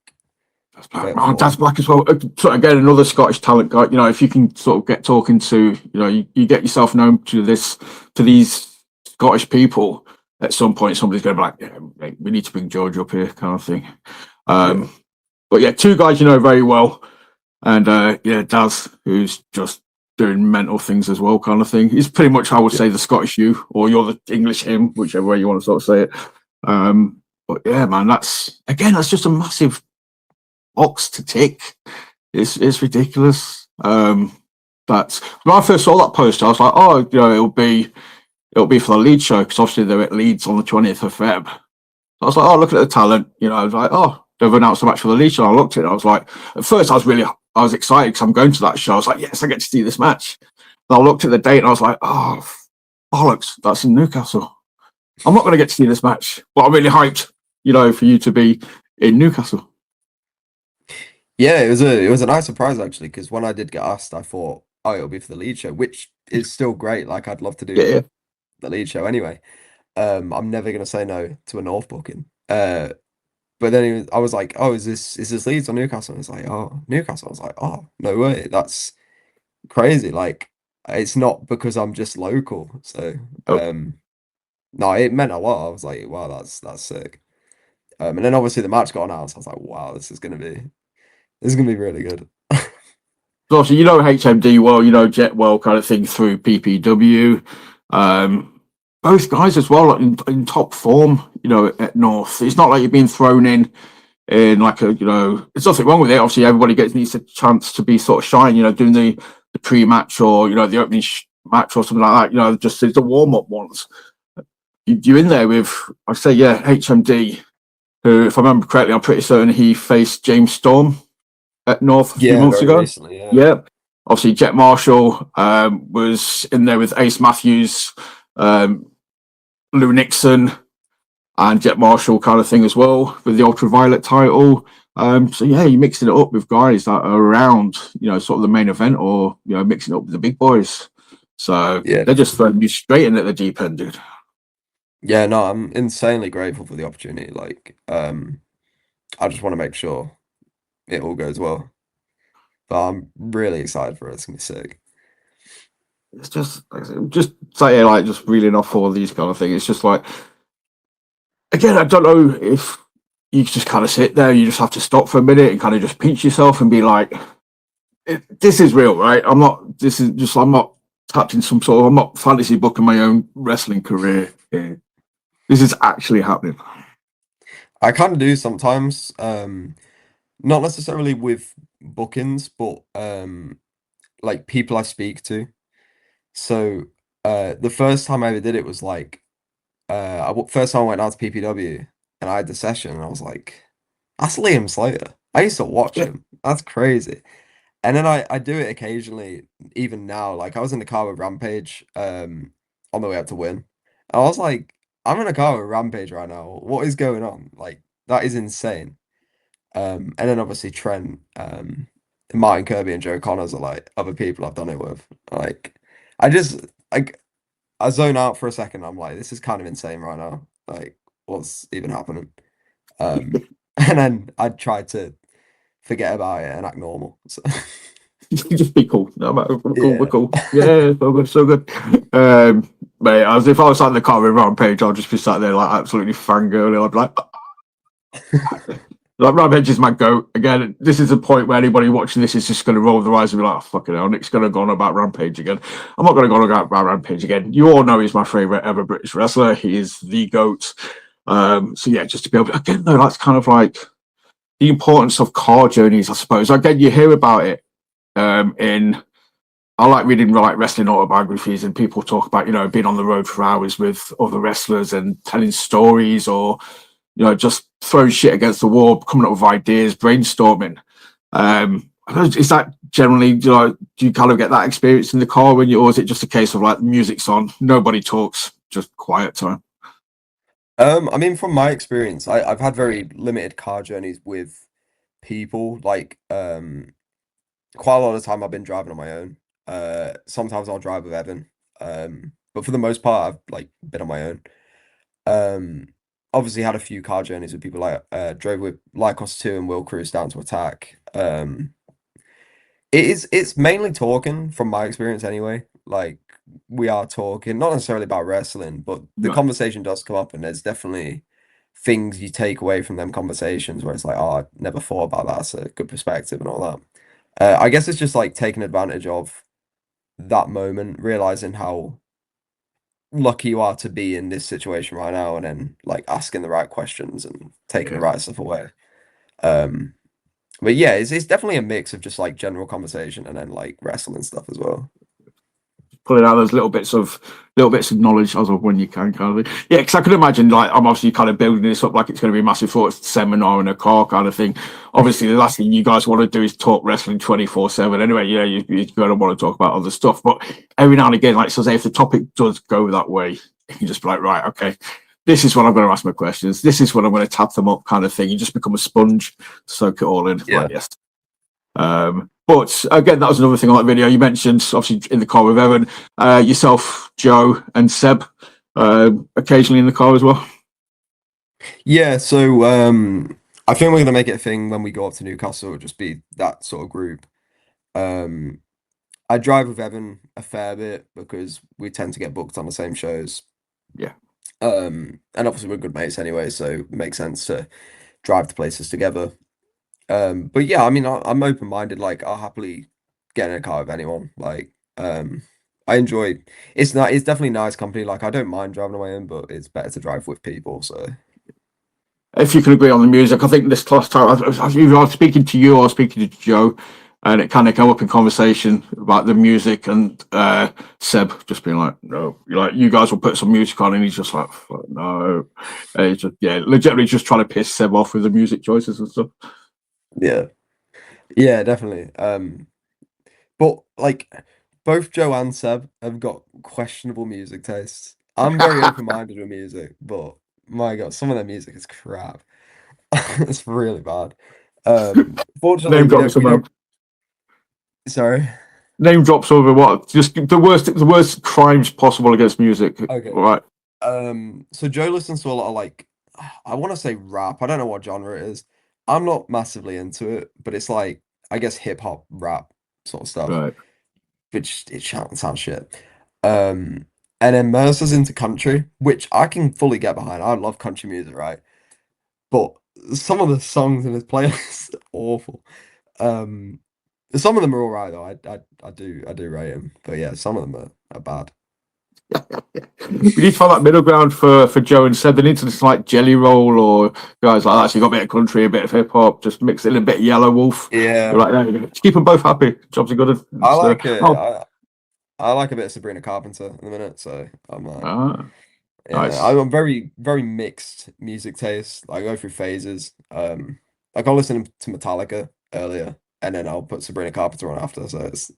That's Black. Fatal Oh, four. that's Black as well. So again, another Scottish talent guy. You know, if you can sort of get talking to, you get yourself known to these Scottish people. At some point, somebody's going to be like, yeah, mate, we need to bring George up here, kind of thing. Yeah. Um, but yeah, two guys you know very well, and yeah, Daz, who's just doing mental things as well, kind of thing. He's pretty much, I would Yeah. say, the Scottish you, or you're the English him, whichever way you want to sort of say it. But yeah, man, that's just a massive box to tick. It's ridiculous. But when I first saw that poster, I was like, oh, it'll be for the Leeds show because obviously they're at Leeds on the 20th of Feb. I was like, oh, look at the talent. I was like, oh, they've announced a match for the Leeds show. I looked at it. I was like, at first I was excited because I'm going to that show. I was like, yes, I get to see this match. And I looked at the date and I was like, oh, bollocks, that's in Newcastle. I'm not going to get to see this match, but I'm really hyped, for you to be in Newcastle. Yeah, it was a nice surprise actually, because when I did get asked, I thought, oh, it'll be for the lead show, which is still great. Like I'd love to Yeah, do yeah. the lead show anyway. I'm never gonna say no to a North booking. But then I was like, oh, is this Leeds or Newcastle? And it's like, oh, Newcastle. I was like, oh, no way, that's crazy. Like it's not because I'm just local. So Oh, no, it meant a lot. I was like, wow, that's sick. And then obviously the match got announced. I was like, wow, this is gonna be really good. so obviously, HMD well, Jet well, kind of thing through PPW. Um, Both guys as well, like in top form, at North. It's not like you're being thrown in like there's nothing wrong with it. Obviously, everybody needs a chance to be sort of shine, doing the pre-match or, the opening match or something like that, just the warm-up ones. You're in there with, I say, yeah, HMD, who, if I remember correctly, I'm pretty certain he faced James Storm at North a few Yeah, months very ago. recently, yeah. Yeah. Obviously, Jet Marshall was in there with Ace Matthews, um, Lou Nixon, and Jet Marshall kind of thing as well with the Ultraviolet title. So yeah, you're mixing it up with guys that are around, sort of the main event, or mixing it up with the big boys. So Yeah, they're just definitely. throwing you straight in at the deep end, dude. Yeah, no, I'm insanely grateful for the opportunity. Like, I just want to make sure it all goes well. But I'm really excited for it. It's gonna be sick. It's just say like just reeling off all these kind of things. It's just like again, I don't know if you just kind of sit there. You just have to stop for a minute and kind of just pinch yourself and be like, this is real, right? I'm not. This is just. I'm not tapped in some sort of. I'm not fantasy booking my own wrestling career here. This is actually happening. I kind of do sometimes. Not necessarily with bookings, but like people I speak to. So the first time I ever did it was like first time I went out to PPW and I had the session and I was like, that's Liam Slater. I used to watch Yeah, him. That's crazy. And then I do it occasionally, even now. Like I was in the car with Rampage on the way up to win. And I was like, I'm in a car with Rampage right now. What is going on? Like that is insane. And then obviously Trent, Martin Kirby and Joe Connors are like other people I've done it with. Like I just like I zone out for a second. I'm like, this is kind of insane right now. Like, what's even happening? Um, and then I try to forget about it and act normal. So just be cool. No matter, we're cool. We're yeah. cool. Yeah, so good, so good. Mate, as if I was sat in the car with Rampage, I'd just be sat there like absolutely fangirling. I'd be like Rampage is my goat. Again, this is a point where anybody watching this is just going to roll their eyes and be like, oh, fucking hell, Nick's going to go on about Rampage again. I'm not going to go on about Rampage again. You all know he's my favourite ever British wrestler. He is the GOAT. So yeah, just to be able to, again, though, that's kind of like the importance of car journeys, I suppose. Again, you hear about it in I like reading like wrestling autobiographies and people talk about, being on the road for hours with other wrestlers and telling stories or, just throwing shit against the wall, coming up with ideas, brainstorming. Is that generally, do you kind of get that experience in the car when you, or is it just a case of like the music's on, nobody talks, just quiet time? I mean, from my experience, I've had very limited car journeys with people. Like, quite a lot of the time I've been driving on my own. Sometimes I'll drive with Evan. But for the most part, I've like been on my own. Um, Obviously had a few car journeys with people like drove with Lycos 2 and Will Cruise down to Attack. It's mainly talking from my experience anyway. Like we are talking, not necessarily about wrestling, but the Right. conversation does come up and there's definitely things you take away from them conversations where it's like, oh, I never thought about that. That's a good perspective and all that. I guess it's just like taking advantage of that moment, realizing how lucky you are to be in this situation right now, and then like asking the right questions and taking the Yeah. right stuff away. Um, but yeah, it's definitely a mix of just like general conversation and then like wrestling stuff as well. Pulling out those little bits of knowledge as of when you can, kind of thing. Yeah, because I could imagine, like, I'm obviously kind of building this up like it's going to be a massive thought seminar in a car kind of thing. Obviously, the last thing you guys want to do is talk wrestling 24/7. Anyway, yeah, you're going to want to talk about other stuff, but every now and again, like, so say if the topic does go that way, you can just be like, right, okay. This is what I'm going to ask my questions. This is what I'm going to tap them up, kind of thing. You just become a sponge, soak it all in. Yeah. Like, yes, but again, that was another thing on that video. You mentioned obviously in the car with Evan, yourself, Joe, and Seb, occasionally in the car as well. Yeah, so I think we're gonna make it a thing when we go up to Newcastle, it'll just be that sort of group. Um I drive with Evan a fair bit because we tend to get booked on the same shows. Yeah, And obviously we're good mates anyway, so it makes sense to drive to places together. But yeah, I mean, I'm open-minded. Like, I'll happily get in a car with anyone. Like, I enjoy. It's not. It's definitely nice company. Like, I don't mind driving on my own, but it's better to drive with people. So if you can agree on the music, I think this last time either I was speaking to you or speaking to Joe, and it kind of came up in conversation about the music, and Seb just being like, "No, like you guys will put some music on," and he's just like, "Fuck, no," and he's just legitimately just trying to piss Seb off with the music choices and stuff. yeah, yeah, definitely. But like, both Joe and Seb have got questionable music tastes. I'm very open-minded with music, but my God, some of their music is crap. It's really bad. Fortunately, Name we drop me don't. We somewhere. don't. Sorry. Name drops over what? Just the worst crimes possible against music. Okay. Right. So Joe listens to a lot of like, I want to say rap. I don't know what genre it is. I'm not massively into it, but it's like I guess hip hop rap sort of stuff, Right. which it sounds shit. Um, and then Mercer's into country, which I can fully get behind. I love country music, right? But some of the songs in his playlist are awful. Um, Some of them are all right though. I do rate them, but yeah, some of them are bad. We need to find that middle ground for Joe and Seb. They need to just like Jelly Roll or guys like that. So you got a bit of country, a bit of hip hop, just mix it in a bit of Yellow Wolf. You're Yeah, like, there you go. Just keep them both happy. Jobs are good. I It's, like it. oh, I like a bit of Sabrina Carpenter in a minute, so I'm like, ah, yeah, nice. I'm very mixed music taste. I go through phases. Like I'll listen to Metallica earlier, and then I'll put Sabrina Carpenter on after. So it's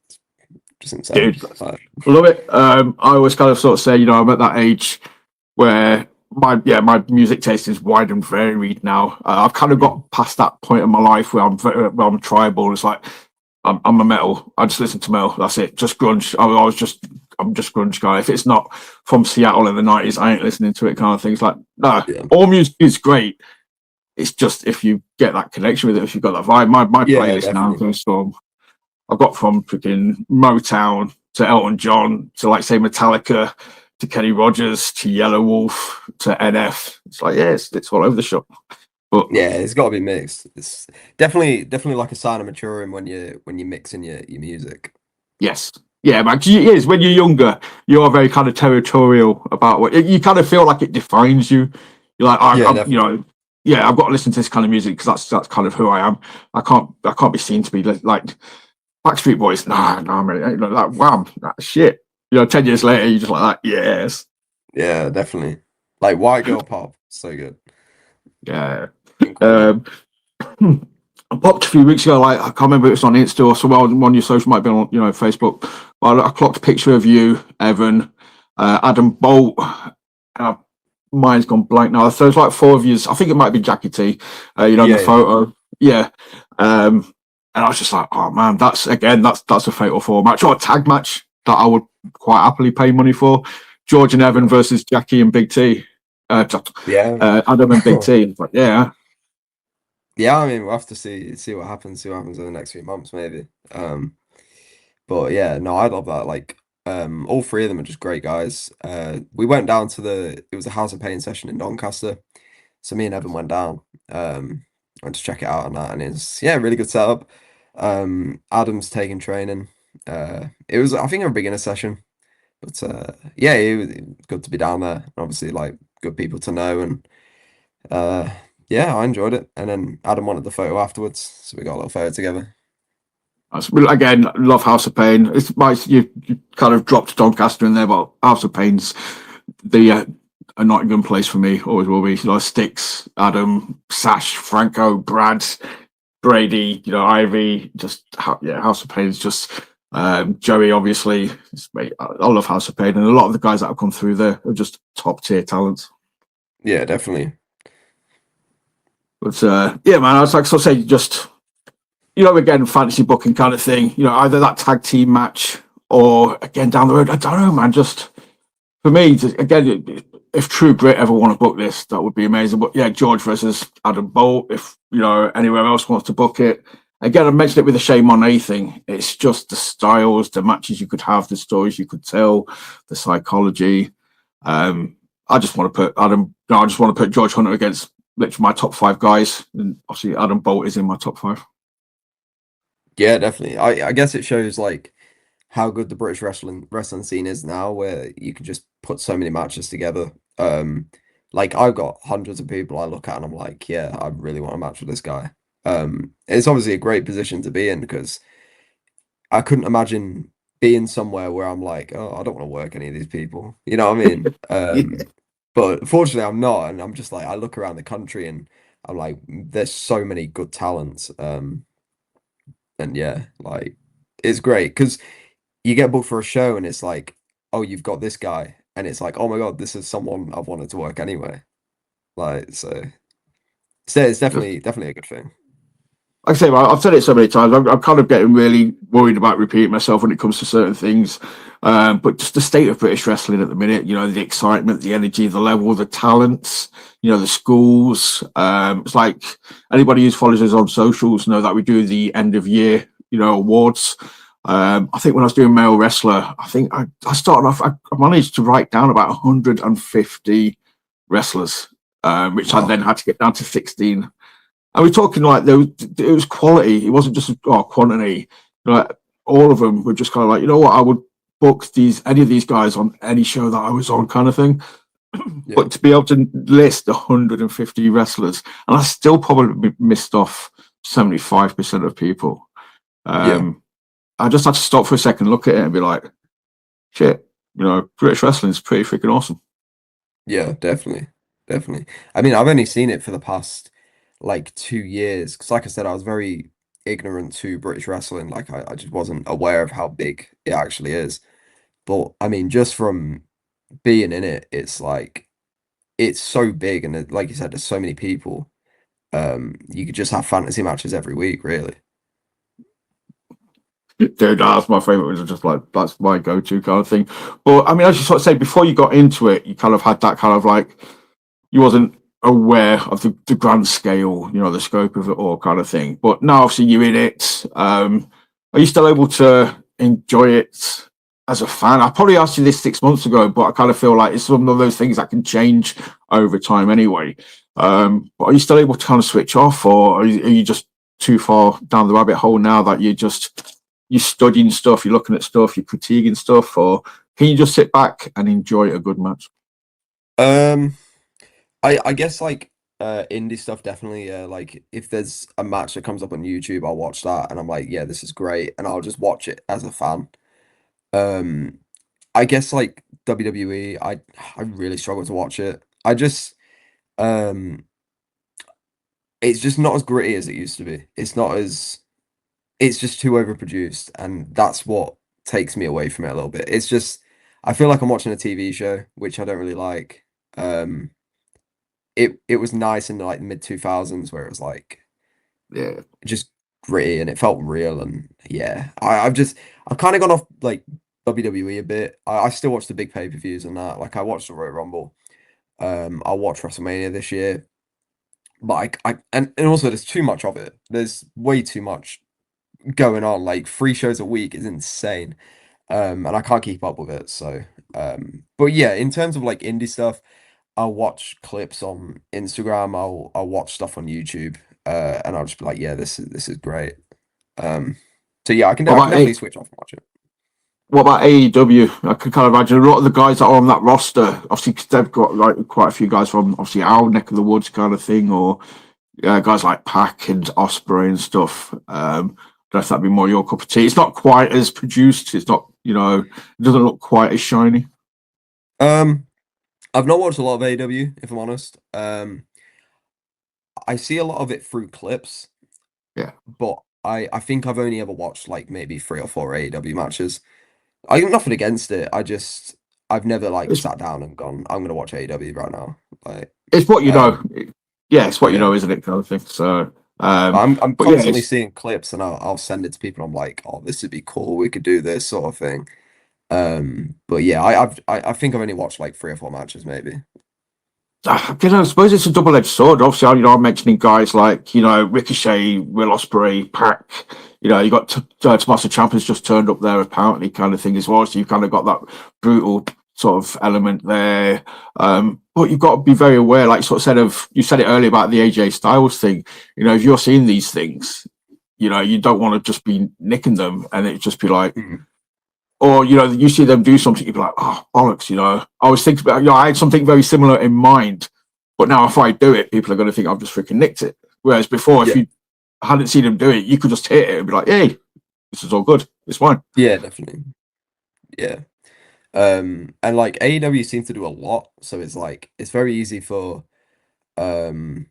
just insane. Dude, Like, love it. I always kind of sort of say, I'm at that age where my music taste is wide and varied now. I've kind of mm, got past that point in my life where I'm tribal. It's like I'm a metal. I just listen to metal. That's it. Just grunge. I'm just grunge guy. If it's not from Seattle in the '90s, I ain't listening to it. Kind of things. Like no, yeah, all music is great. It's just if you get that connection with it, if you've got that vibe. My yeah, playlist now definitely. goes from I've got from freaking Motown to Elton John to like say Metallica to Kenny Rogers to Yellow Wolf to NF. It's like it's all over the shop. But Yeah, it's got to be mixed. It's definitely like a sign of maturing when you're mixing your music. yes, yeah, man. 'Cause it is when you're younger, you are very kind of territorial about what you kind of feel like it defines you. You're like, Yeah, definitely. yeah, I've got to listen to this kind of music because that's kind of who I am. I can't be seen to be like Backstreet Boys. Nah, man, like wham, shit. 10 years later, you're just like that. Yes, Yeah, definitely. Like White Girl Pop, so good, yeah. incredible. Um, I popped a few weeks ago. Like I can't remember if it's on Insta or somewhere on your social, might be on Facebook. But I clocked a picture of you, Evan, Adam Bolt. Uh, mine's gone blank now. So there's like four of you. I think it might be Jackie T. In the Yeah, yeah, photo. Yeah. And I was just like, oh man, that's a fatal four match or a tag match that I would quite happily pay money for. George and Evan yeah, versus Jackie and Big T. yeah. Adam and Big T. But yeah, Yeah, I mean, we'll have to see what happens in the next few months, maybe. But yeah, no, I love that. Like, all three of them are just great guys. We went down to it was a House of Pain session in Doncaster. So me and Evan went down, went to check it out and that, and it's yeah, really good setup. Adam's taking training. It was I think a beginner session, but yeah, it was good to be down there. And obviously, like good people to know, and uh, yeah, I enjoyed it. And then Adam wanted the photo afterwards, so we got a little photo together. again, love House of Pain. It's nice you kind of dropped Doncaster in there, but House of Pain's the a Nottingham place for me. Always will be. Sticks, Adam, Sash, Franco, Brad, Brady. Ivy. House of Pain is just Joey. Obviously, I love House of Pain, and a lot of the guys that have come through there are just top tier talents. Yeah, definitely. But yeah, man, I was like, so say just again, fantasy booking kind of thing. Either that tag team match or again down the road. I don't know, man. Just for me, again, if True Grit ever want to book this, that would be amazing. But yeah, George versus Adam Bolt. If anywhere else wants to book it, again, I mentioned it with the Shame on A thing. It's just the styles, the matches you could have, the stories you could tell, the psychology. I just want to put Adam. No, I just want to put George Hunter against literally my top five guys, and obviously Adam Bolt is in my top five. Yeah, definitely. I guess it shows like how good the British wrestling scene is now, where you can just put so many matches together. Like I've got hundreds of people I look at and I'm like, yeah, I really want a match with this guy. It's obviously a great position to be in because I couldn't imagine being somewhere where I'm like, oh, I don't want to work any of these people. You know what I mean? Yeah. But fortunately, I'm not, and I'm just like I look around the country and I'm like, there's so many good talents. And yeah, like it's great because you get booked for a show and it's like, oh, you've got this guy, and it's like, oh my God, this is someone I've wanted to work anyway. Like, so it's definitely a good thing. Like I say, I've said it so many times. I'm kind of getting really worried about repeating myself when it comes to certain things. But just the state of British wrestling at the minute, the excitement, the energy, the level, the talents, the schools. It's like anybody who follows us on socials know that we do the end of year, awards. I think when I was doing Male Wrestler, I think I started off, I managed to write down about 150 wrestlers, which I Wow. then had to get down to 16. And we're talking like it was quality. It wasn't just quantity. like all of them were just kind of like, you know what, I would book any of these guys on any show that I was on, kind of thing. Yeah. But to be able to list 150 wrestlers, and I still probably missed off 75% of people. Yeah. I just had to stop for a second, look at it, and be like, shit, British wrestling is pretty freaking awesome. Yeah, definitely. Definitely. I mean, I've only seen it for the past like 2 years because, like I said, I was very ignorant to British wrestling. Like, I just wasn't aware of how big it actually is. But I mean, just from being in it, it's like it's so big, and like you said, there's so many people. You could just have fantasy matches every week, really. Dude, that's my favorite. Was just like that's my go-to kind of thing. But I mean, as you sort of say, before you got into it, you kind of had that kind of like you wasn't aware of the grand scale, the scope of it all kind of thing. But now obviously you're in it. Are you still able to enjoy it as a fan? I probably asked you this 6 months ago, but I kind of feel like it's one of those things that can change over time anyway. But are you still able to kind of switch off, or are you just too far down the rabbit hole now that you're studying stuff, you're looking at stuff, you're critiquing stuff, or can you just sit back and enjoy a good match? Um, I guess like indie stuff definitely. Like if there's a match that comes up on YouTube, I'll watch that, and I'm like, yeah, this is great, and I'll just watch it as a fan. Um, I guess like WWE, I really struggle to watch it. Um, it's just not as gritty as it used to be. It's just too overproduced, and that's what takes me away from it a little bit. It's just I feel like I'm watching a TV show, which I don't really like. Um, it was nice in like the mid 2000s where it was like Yeah. just gritty and it felt real, and yeah, I've kind of gone off like WWE a bit. I still watch the big pay-per-views and that. Like I watched the Royal Rumble. I'll watch WrestleMania this year. But and also there's too much of it. There's way too much going on. Like 3 shows a week is insane. And I can't keep up with it. So but yeah, in terms of like indie stuff, I'll watch clips on Instagram, I'll watch stuff on YouTube, and I'll just be like, yeah, this is great. Um so yeah, What I can about definitely switch off and watch it. what about AEW? I can kind of imagine a lot of the guys that are on that roster, obviously, 'cause they've got like quite a few guys from obviously our neck of the woods kind of thing, or guys like Pac and Osprey and stuff. I don't know if that'd be more your cup of tea. It's not quite as produced. It's not, it doesn't look quite as shiny. Um I've not watched a lot of AEW, if I'm honest. I see a lot of it through clips, Yeah. but I think I've only ever watched like maybe 3 or 4 AEW matches. I got nothing against it. I've never like It's sat down and gone, I'm gonna watch AEW right now. Like, it's what you know. um, Yeah, it's what you yeah. know, isn't it, kind of thing. So, I'm but yeah, constantly it's seeing clips and I'll send it to people. I'm like, oh, this would be cool. We could do this sort of thing. But yeah, I think I've only watched like 3 or 4 matches maybe. I suppose it's a double-edged sword. Obviously, I'm mentioning guys like Ricochet, Will Ospreay, Pac. You got Tommaso Ciampa's just turned up there apparently, kind of thing as well. So you've kind of got that brutal sort of element there. But you've got to be very aware, like sort of you said it earlier about the AJ Styles thing. If you're seeing these things, you don't want to just be nicking them, and it just be like, Mhm. or you see them do something, you'd be like, oh bollocks, I was thinking about, I had something very similar in mind, but now if I do it, people are going to think I've just freaking nicked it. Whereas before, if Yeah, you hadn't seen them do it, you could just hit it and be like, hey, this is all good, it's fine. yeah, definitely. Yeah. And like AEW seems to do a lot, so it's like um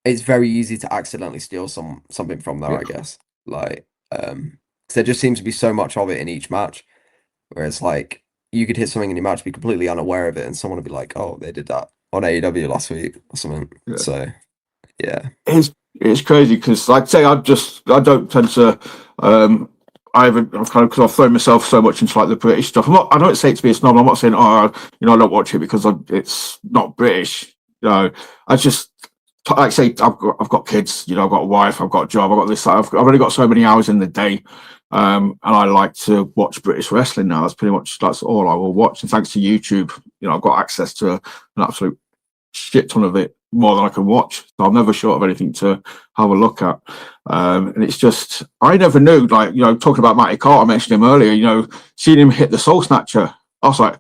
it's very easy to accidentally steal something from there, Yeah, I guess. Like, 'cause there just seems to be so much of it in each match, whereas like you could hit something in your match, be completely unaware of it, and someone would be like, "Oh, they did that on AEW last week or something." yeah. So yeah, It's crazy because, like I say, I don't tend to. I've kind of because I've thrown myself so much into like the British stuff. I don't say it to be a snob. I'm not saying I don't watch it because it's not British. I just like I say I've got kids. I've got a wife. I've got a job. I've got this. I've only got so many hours in the day. And I like to watch British wrestling now. That's all I will watch. And thanks to YouTube, I've got access to an absolute shit ton of it more than I can watch. So I'm never short of anything to have a look at. And it's just, I never knew, like, talking about Matty Carter, I mentioned him earlier, seeing him hit the Soul Snatcher, I was like,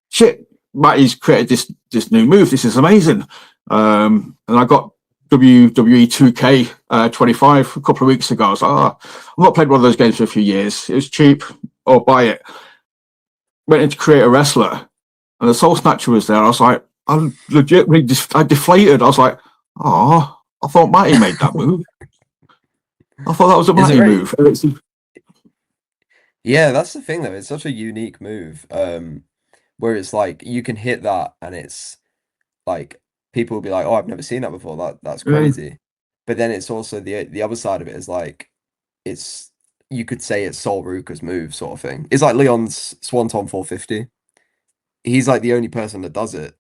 shit, Matty's created this new move. This is amazing. And I got WWE 2K 25 a couple of weeks ago. I was like, I've not played one of those games for a few years. It was cheap. I'll buy it. Went in to create a wrestler, and the Soul Snatcher was there. I was like, I legitimately I deflated. I was like, oh, I thought Matty made that move. I thought that was a Matty move. Yeah, that's the thing though. It's such a unique move. Where it's like you can hit that and it's like people will be like, "Oh, I've never seen that before. That's crazy." But then it's also the other side of it is like it's you could say it's Sol Ruka's move sort of thing. It's like Leon's Swanton 450. He's like the only person that does it.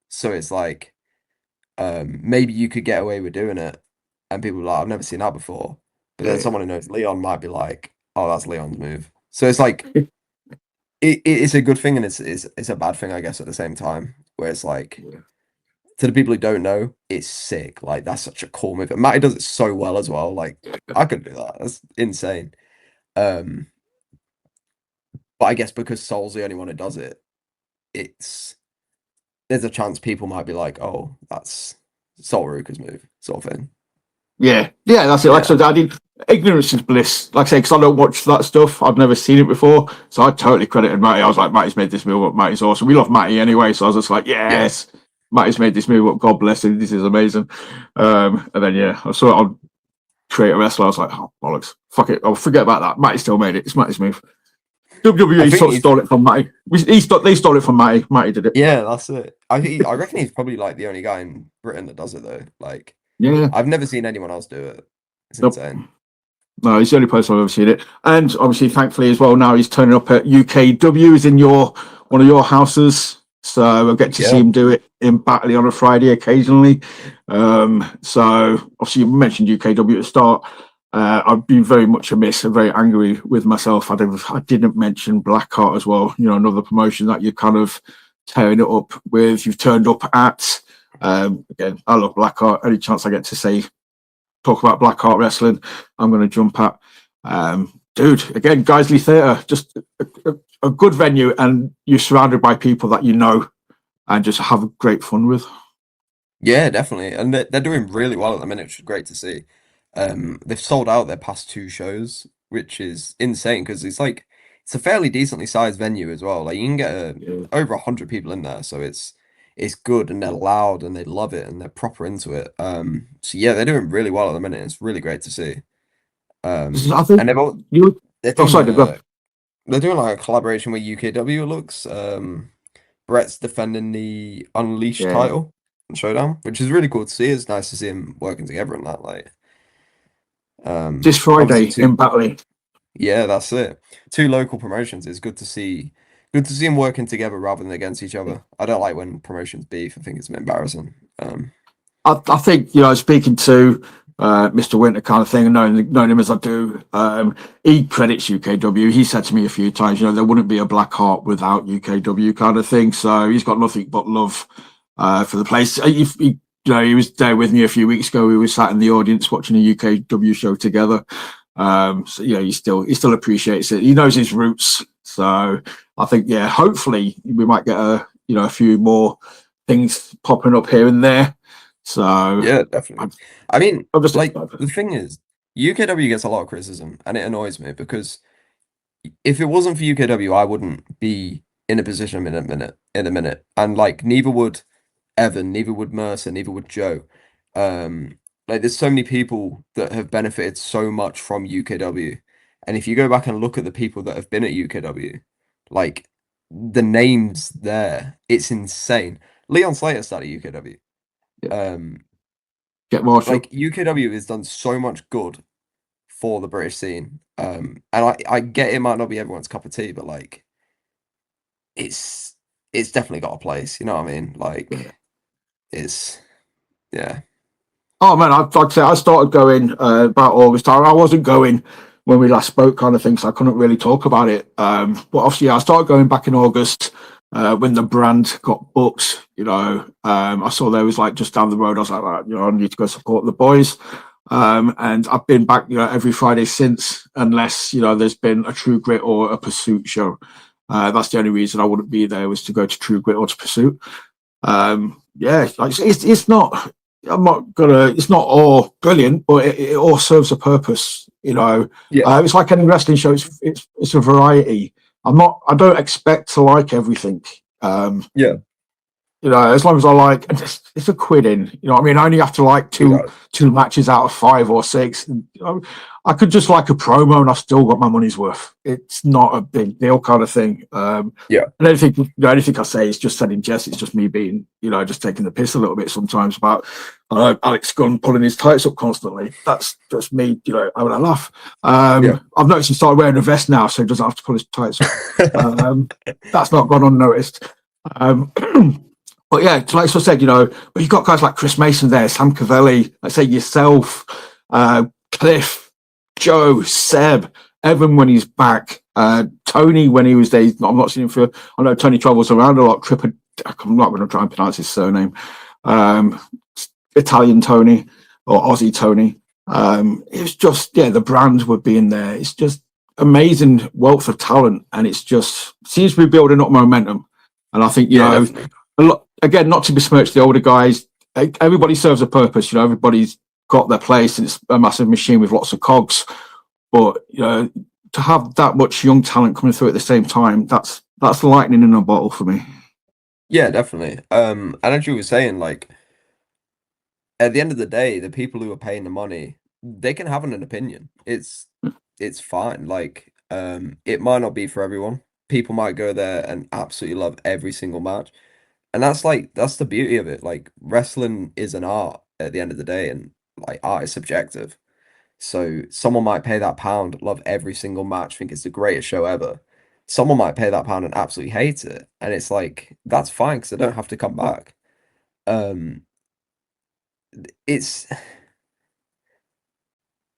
So it's like maybe you could get away with doing it and people are like, I've never seen that before. But then someone who knows Leon might be like, oh, that's Leon's move. So it's like it's a good thing and it's a bad thing, I guess, at the same time. Where it's like to the people who don't know, it's sick. Like that's such a cool move. And Matty does it so well as well. Like I could do that. That's insane. But I guess because Sol's the only one who does it, there's a chance people might be like, oh, that's Sol Ruka's move, sort of thing. Yeah, that's it. Like I said, I did ignorance is bliss. Like I say, because I don't watch that stuff. I've never seen it before, so I totally credited Matty. I was like, Matty's made this move up. Matty's awesome. We love Matty anyway, so I was just like, yes, Matty's made this move up. God bless him. This is amazing. And then I saw it on Create a Wrestler. I was like, oh bollocks, fuck it. I'll forget about that. Matty still made it. It's Matty's move. WWE sort of stole it from Matty. They stole it from Matty. Matty did it. Yeah, that's it. I reckon he's probably like the only guy in Britain that does it though. Like, yeah, I've never seen anyone else do it. It's insane. No, he's the only person I've ever seen it. And obviously, thankfully as well, now he's turning up at UKW. He's in one of your houses. So I'll get to see him do it in Batley on a Friday occasionally. So obviously you mentioned UKW at the start. I've been very much amiss and very angry with myself. I didn't mention Blackheart as well. Another promotion that you're kind of tearing it up with. You've turned up at. Again, I love Blackheart. Any chance I get to talk about Blackheart wrestling, I'm going to jump at. Dude, again, Guiseley Theatre, just a good venue, and you're surrounded by people that you know and just have great fun with. Yeah, definitely. And they're doing really well at the minute, which is great to see. They've sold out their past 2 shows, which is insane because it's a fairly decently sized venue as well. Like you can get over 100 people in there, so it's good and they're loud and they love it and they're proper into it. So yeah, they're doing really well at the minute. It's really great to see. I think and they're doing like a collaboration with UKW. It looks. Brett's defending the Unleashed title and Showdown, which is really cool to see. It's nice to see him working together in that. Like, this Friday in Batley. Yeah, that's it. 2 local promotions. It's good to see. Good to see them working together rather than against each other. I don't like when promotions beef. I think it's embarrassing. I think speaking to Mr. Winter kind of thing, and knowing him as I do, he credits UKW. He said to me a few times, there wouldn't be a Blackheart without UKW kind of thing. So he's got nothing but love for the place. He was there with me a few weeks ago. We were sat in the audience watching a UKW show together. So he still appreciates it. He knows his roots. So I think hopefully we might get a few more things popping up here and there. So yeah, definitely. The thing is, UKW gets a lot of criticism, and it annoys me because if it wasn't for UKW, I wouldn't be in a position in a minute, and like neither would Evan, neither would Mercer, neither would Joe. There's so many people that have benefited so much from UKW, and if you go back and look at the people that have been at UKW, like the names there, it's insane. Leon Slater started UKW. Get Marshall. Like UKW has done so much good for the British scene. And I get it might not be everyone's cup of tea, but like it's definitely got a place, you know what I mean? Like it's Oh man, like I say, I started going about August. I wasn't going when we last spoke, kind of thing, so I couldn't really talk about it. But obviously, I started going back in August. when the brand got booked, I saw there was like just down the road. I was like, right, I need to go support the boys. And I've been back, every Friday since, unless there's been a True Grit or a Pursuit show. That's the only reason I wouldn't be there, was to go to True Grit or to Pursuit. Yeah, like it's not. I'm not gonna. It's not all brilliant, but it all serves a purpose. Yeah, It's like any wrestling show. It's a variety. I'm not. I don't expect to like everything. yeah, As long as I like, it's a quid in. You know what I mean? I only have to like exactly. two matches out of 5 or 6. And, I could just like a promo and I've still got my money's worth. It's not a big deal kind of thing. Yeah, And anything I say is just said in jest. It's just me being, just taking the piss a little bit sometimes about Alex Gunn pulling his tights up constantly. That's just me, having a laugh. yeah. I've noticed he started wearing a vest now, so he doesn't have to pull his tights up. That's not gone unnoticed. Um, But yeah, like I said, but you've got guys like Chris Mason there, Sam Cavelli, let's say yourself, Cliff, Joe, Seb, Evan when he's back, Tony when he was there. I'm not seeing him for. I know Tony travels around a lot. I'm not going to try and pronounce his surname. Um, Italian Tony or Aussie Tony. It was just the brand would be in there. It's just amazing wealth of talent, and it's just seems to be building up momentum. And I think Yeah, definitely. a lot, again, not to besmirch the older guys. Everybody serves a purpose. Everybody's got their place, and it's a massive machine with lots of cogs. But to have that much young talent coming through at the same time, that's lightning in a bottle for me. Yeah, definitely. And as you were saying, like at the end of the day, the people who are paying the money, they can have an opinion. It's fine. Like, it might not be for everyone. People might go there and absolutely love every single match. And that's the beauty of it. Like wrestling is an art at the end of the day, and like art is subjective. So someone might pay that pound, love every single match, think it's the greatest show ever. Someone might pay that pound and absolutely hate it. And it's like, that's fine because I don't have to come back. Um, it's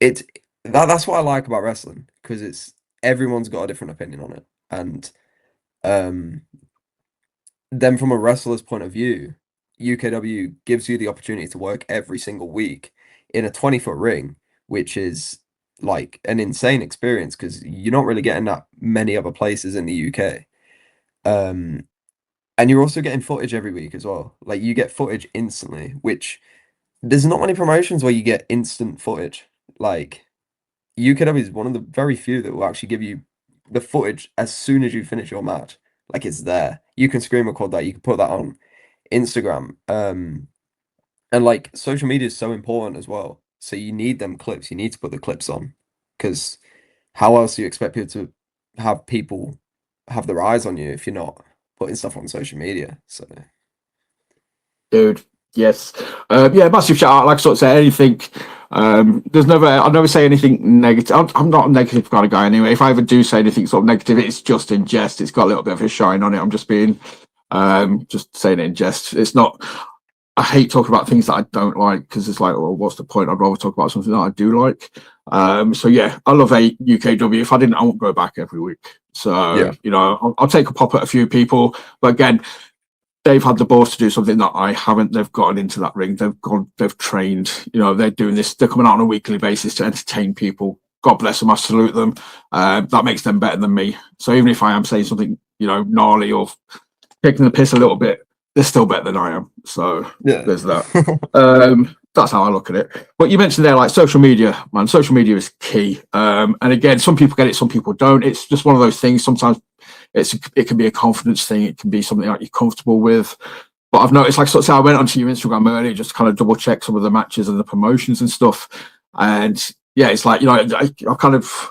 it's that's what I like about wrestling, because it's everyone's got a different opinion on it. And um then from a wrestler's point of view, UKW gives you the opportunity to work every single week in a 20-foot ring, which is like an insane experience because you're not really getting that many other places in the UK. Um, and you're also getting footage every week as well. Like you get footage instantly, which there's not many promotions where you get instant footage. Like UKW is one of the very few that will actually give you the footage as soon as you finish your match. Like it's there. You can screen record that. You can put that on Instagram. And like social media is so important as well. So you need them clips. You need to put the clips on because how else do you expect people have their eyes on you if you're not putting stuff on social media? So Dude. Yes. Yeah, massive shout out. Like I sort of say, anything. I'll never say anything negative. I'm not a negative kind of guy anyway. If I ever do say anything sort of negative, it's just in jest. It's got a little bit of a shine on it. I'm just saying it in jest. It's not. I hate talking about things that I don't like because it's like, well, what's the point? I'd rather talk about something that I do like. So yeah, I love a UKW. If I didn't, I won't go back every week. So yeah, I'll take a pop at a few people, but again, they've had the balls to do something that I haven't. They've gotten into that ring. They've trained. They're doing this. They're coming out on a weekly basis to entertain people. God bless them. I salute them. That makes them better than me. So even if I am saying something, gnarly or taking the piss a little bit, they're still better than I am. So yeah, there's that. That's how I look at it. But you mentioned there, like social media, man. Social media is key. And again, some people get it, some people don't. It's just one of those things. Sometimes it can be a confidence thing. It can be something like you're comfortable with. But I've noticed, like, sort of, say I went onto your Instagram earlier, just to kind of double check some of the matches and the promotions and stuff. And yeah, it's like, I kind of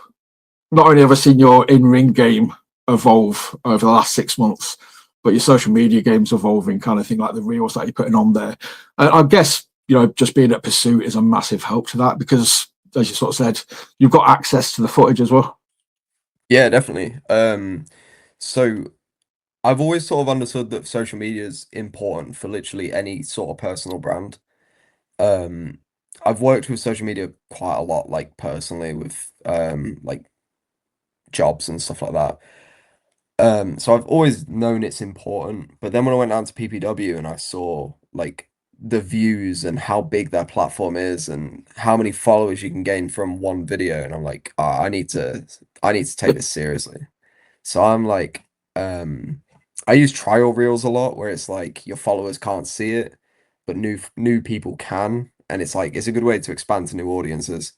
not only have I seen your in-ring game evolve over the last 6 months, but your social media game's evolving, kind of thing, like the reels that you're putting on there. And I guess, just being at Pursuit is a massive help to that because, as you sort of said, you've got access to the footage as well. yeah, definitely. So I've always sort of understood that social media is important for literally any sort of personal brand. Um, I've worked with social media quite a lot, like personally with like jobs and stuff like that. So I've always known it's important, but then when I went down to PPW and I saw like the views and how big their platform is and how many followers you can gain from one video, and I'm like, "Ah, I need to take this seriously." So I'm like, I use trial reels a lot where it's like your followers can't see it, but new people can, and it's like it's a good way to expand to new audiences.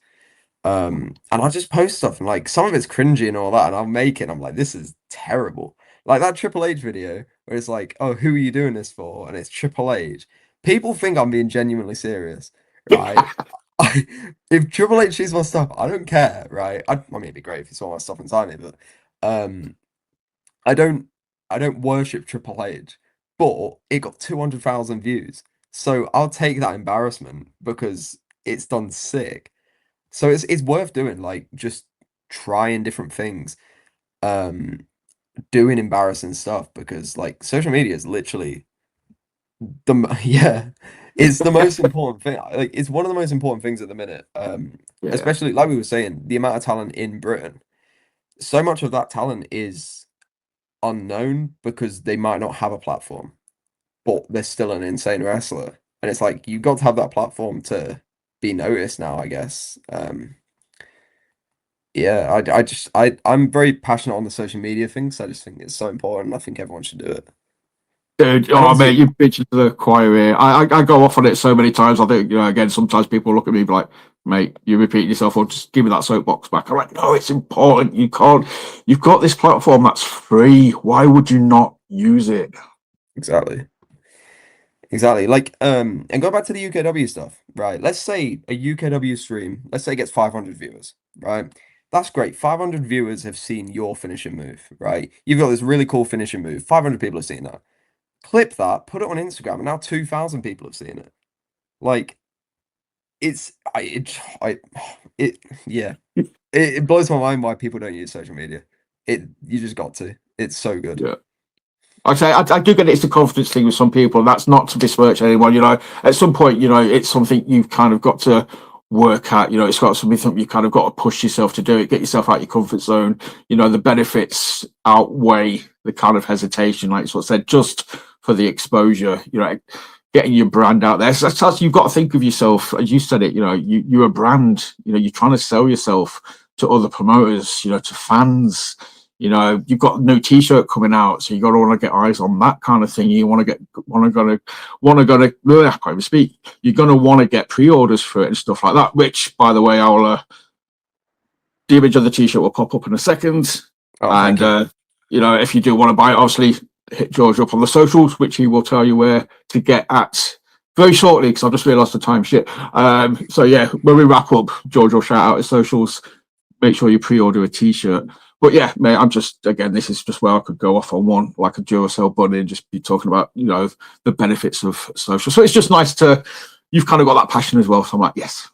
And I just post stuff and like some of it's cringy and all that, and I'll make it. And I'm like, this is terrible. Like that Triple H video where it's like, oh, who are you doing this for? And it's Triple H. People think I'm being genuinely serious, right? I, if Triple H sees my stuff, I don't care, right? I mean, it'd be great if he saw my stuff inside me, but um, I don't, I don't worship Triple H. But it got 200,000 views, so I'll take that embarrassment because it's done sick. So it's worth doing, like just trying different things, um, doing embarrassing stuff because like social media is literally yeah, it's the most important thing. Like it's one of the most important things at the minute. Yeah. Especially like we were saying, the amount of talent in Britain. So much of that talent is unknown because they might not have a platform, but they're still an insane wrestler. And it's like you've got to have that platform to be noticed now, I guess. Yeah, I'm very passionate on the social media things. I just think it's so important. I think everyone should do it. Dude, And oh mate, obviously, you've bitched to the choir here. I go off on it so many times. I think, again, sometimes people look at me like, mate, you repeat yourself, or just give me that soapbox back. I'm like, no, it's important. You can't, you've got this platform that's free. Why would you not use it? exactly, exactly. Like, and go back to the UKW stuff, right? Let's say a UKW stream, let's say it gets 500 viewers, right? That's great. 500 viewers have seen your finishing move, right? You've got this really cool finishing move. 500 people have seen that. Clip that, put it on Instagram, and now 2,000 people have seen it. Like, it's, it, yeah. It blows my mind why people don't use social media. You just got to. It's so good. Yeah. I say I do get it's a confidence thing with some people. That's not to besmirch anyone. At some point, it's something you've kind of got to work at. It's got something you kind of got to push yourself to do it. Get yourself out of your comfort zone. The benefits outweigh the kind of hesitation, like I said, just for the exposure. Getting your brand out there. So that's you've got to think of yourself, as you said it. You're a brand. You're trying to sell yourself to other promoters. To fans. You've got a new T-shirt coming out, so you got to want to get eyes on that kind of thing. You I can't even speak. You're gonna want to get pre-orders for it and stuff like that. Which, by the way, the image of the T-shirt will pop up in a second. Oh, And thank you. if you do want to buy it, obviously hit George up on the socials, which he will tell you where to get at very shortly. Because I've just realised the time shit. So yeah, when we wrap up, George will shout out his socials. Make sure you pre-order a T-shirt. But yeah, mate, this is just where I could go off on one, like a Duracell bunny, and just be talking about, the benefits of social. So it's just nice you've kind of got that passion as well. So I'm like, yes.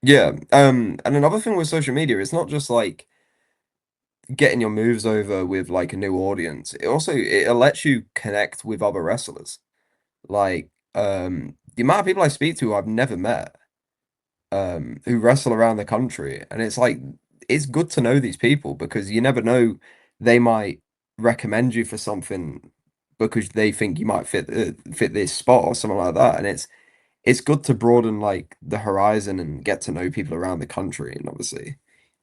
Yeah. And another thing with social media, it's not just like getting your moves over with like a new audience. It lets you connect with other wrestlers. Like, the amount of people I speak to I've never met, who wrestle around the country, and it's like it's good to know these people because you never know, they might recommend you for something because they think you might fit this spot or something like that, and it's good to broaden like the horizon and get to know people around the country. And obviously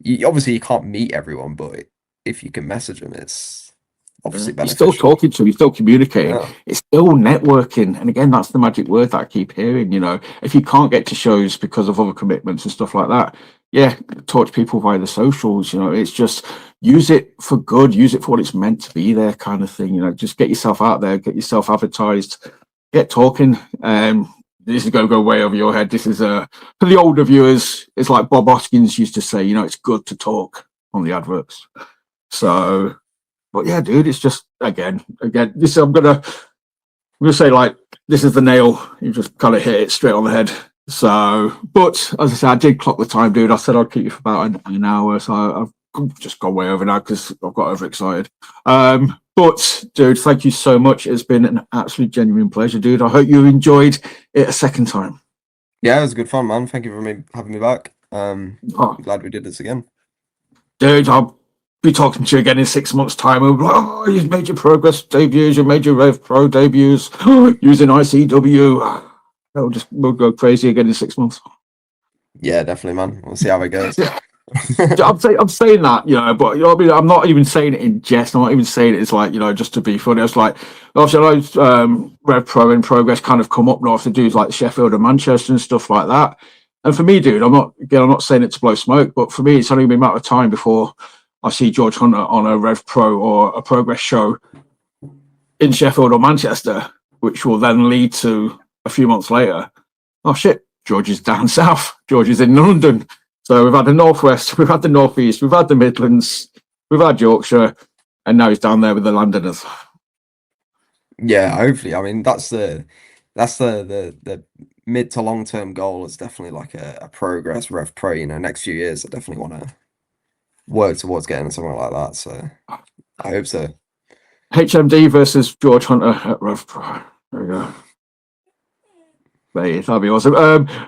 you can't meet everyone, but if you can message them, it's obviously You're still beneficial. talking to them, you're still communicating. Yeah. It's still networking. And again, that's the magic word that I keep hearing. If you can't get to shows because of other commitments and stuff like that, yeah, talk to people via the socials. It's just use it for good, use it for what it's meant to be there, kind of thing. Just get yourself out there, get yourself advertised, get talking. This is going to go way over your head. This is for the older viewers, it's like Bob Hoskins used to say, it's good to talk on the adverts. So but yeah, dude, it's just again. This I'm gonna say like this is the nail. You just kind of hit it straight on the head. So, but as I said, I did clock the time, dude. I said I'd keep you for about an hour, so I've just gone way over now because I've got overexcited. But dude, thank you so much. It's been an absolute genuine pleasure, dude. I hope you enjoyed it a second time. Yeah, it was good fun, man. Thank you for having me back. Oh, Glad we did this again. dude, be talking to you again in 6 months' time. We'll be like, oh, you've made your progress debuts, you made your Rev Pro debuts using ICW. We'll go crazy again in 6 months. Yeah, definitely, man. We'll see how it goes. Yeah. I'm saying that, but I mean, I'm not even saying it in jest. I'm not even saying it as like, just to be funny. It's like, obviously, I know Rev Pro in progress kind of come up north to do like Sheffield and Manchester and stuff like that. And for me, dude, I'm not saying it to blow smoke, but for me, it's only been a matter of time before I see George Hunter on a Rev Pro or a Progress show in Sheffield or Manchester, which will then lead to a few months later, oh shit, George is down south. George is in London. So we've had the Northwest, we've had the Northeast, we've had the Midlands, we've had Yorkshire, and now he's down there with the Londoners. Yeah, hopefully. I mean, that's the mid to long term goal. Is definitely like a progress Rev Pro. Next few years, I definitely want to work towards getting something like that. So I hope so. HMD versus George Hunter at Rev Pro. There we go. That'd be awesome.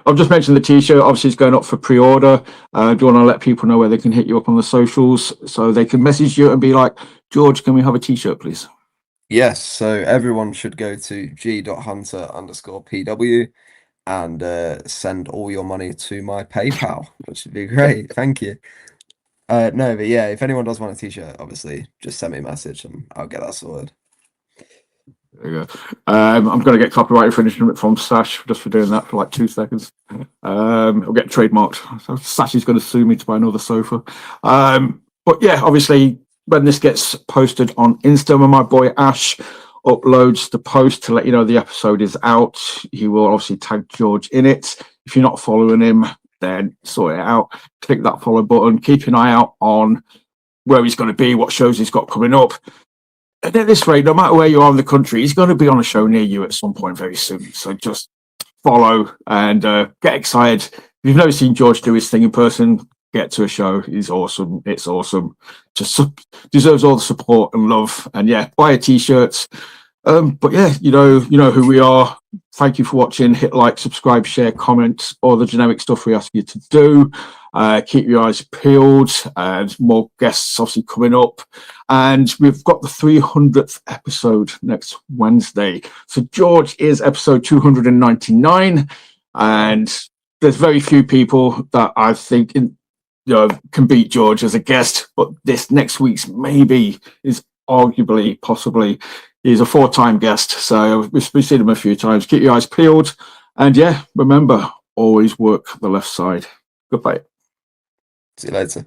I've just mentioned the t-shirt. Obviously, it's going up for pre-order. Do you want to let people know where they can hit you up on the socials so they can message you and be like, George, can we have a t-shirt, please? Yes. So everyone should go to g.hunter_pw and send all your money to my PayPal, which would be great. Thank you. No, but yeah, if anyone does want a t-shirt, obviously, just send me a message and I'll get that sorted. There you go. I'm going to get copyright infringement from Sash just for doing that for like 2 seconds. I'll get trademarked. So Sash is going to sue me to buy another sofa. But yeah, obviously, when this gets posted on Insta, when my boy Ash uploads the post to let you know the episode is out, he will obviously tag George in it. If you're not following him, then sort it out. Click that follow button. Keep an eye out on where he's going to be, what shows he's got coming up. And at this rate, no matter where you are in the country, he's going to be on a show near you at some point very soon. So just follow and get excited. If you've never seen George do his thing in person, get to a show. He's awesome. It's awesome. Just deserves all the support and love. And yeah, buy a t-shirt. But yeah, you know who we are. Thank you for watching. Hit like, subscribe, share, comment, all the generic stuff we ask you to do. Keep your eyes peeled, and more guests obviously coming up. And we've got the 300th episode next Wednesday. So George is episode 299, and there's very few people that I think can beat George as a guest. But this next week's maybe is arguably, possibly. He's a 4-time guest, so we've seen him a few times. Keep your eyes peeled. And yeah, remember, always work the left side. Goodbye. See you later.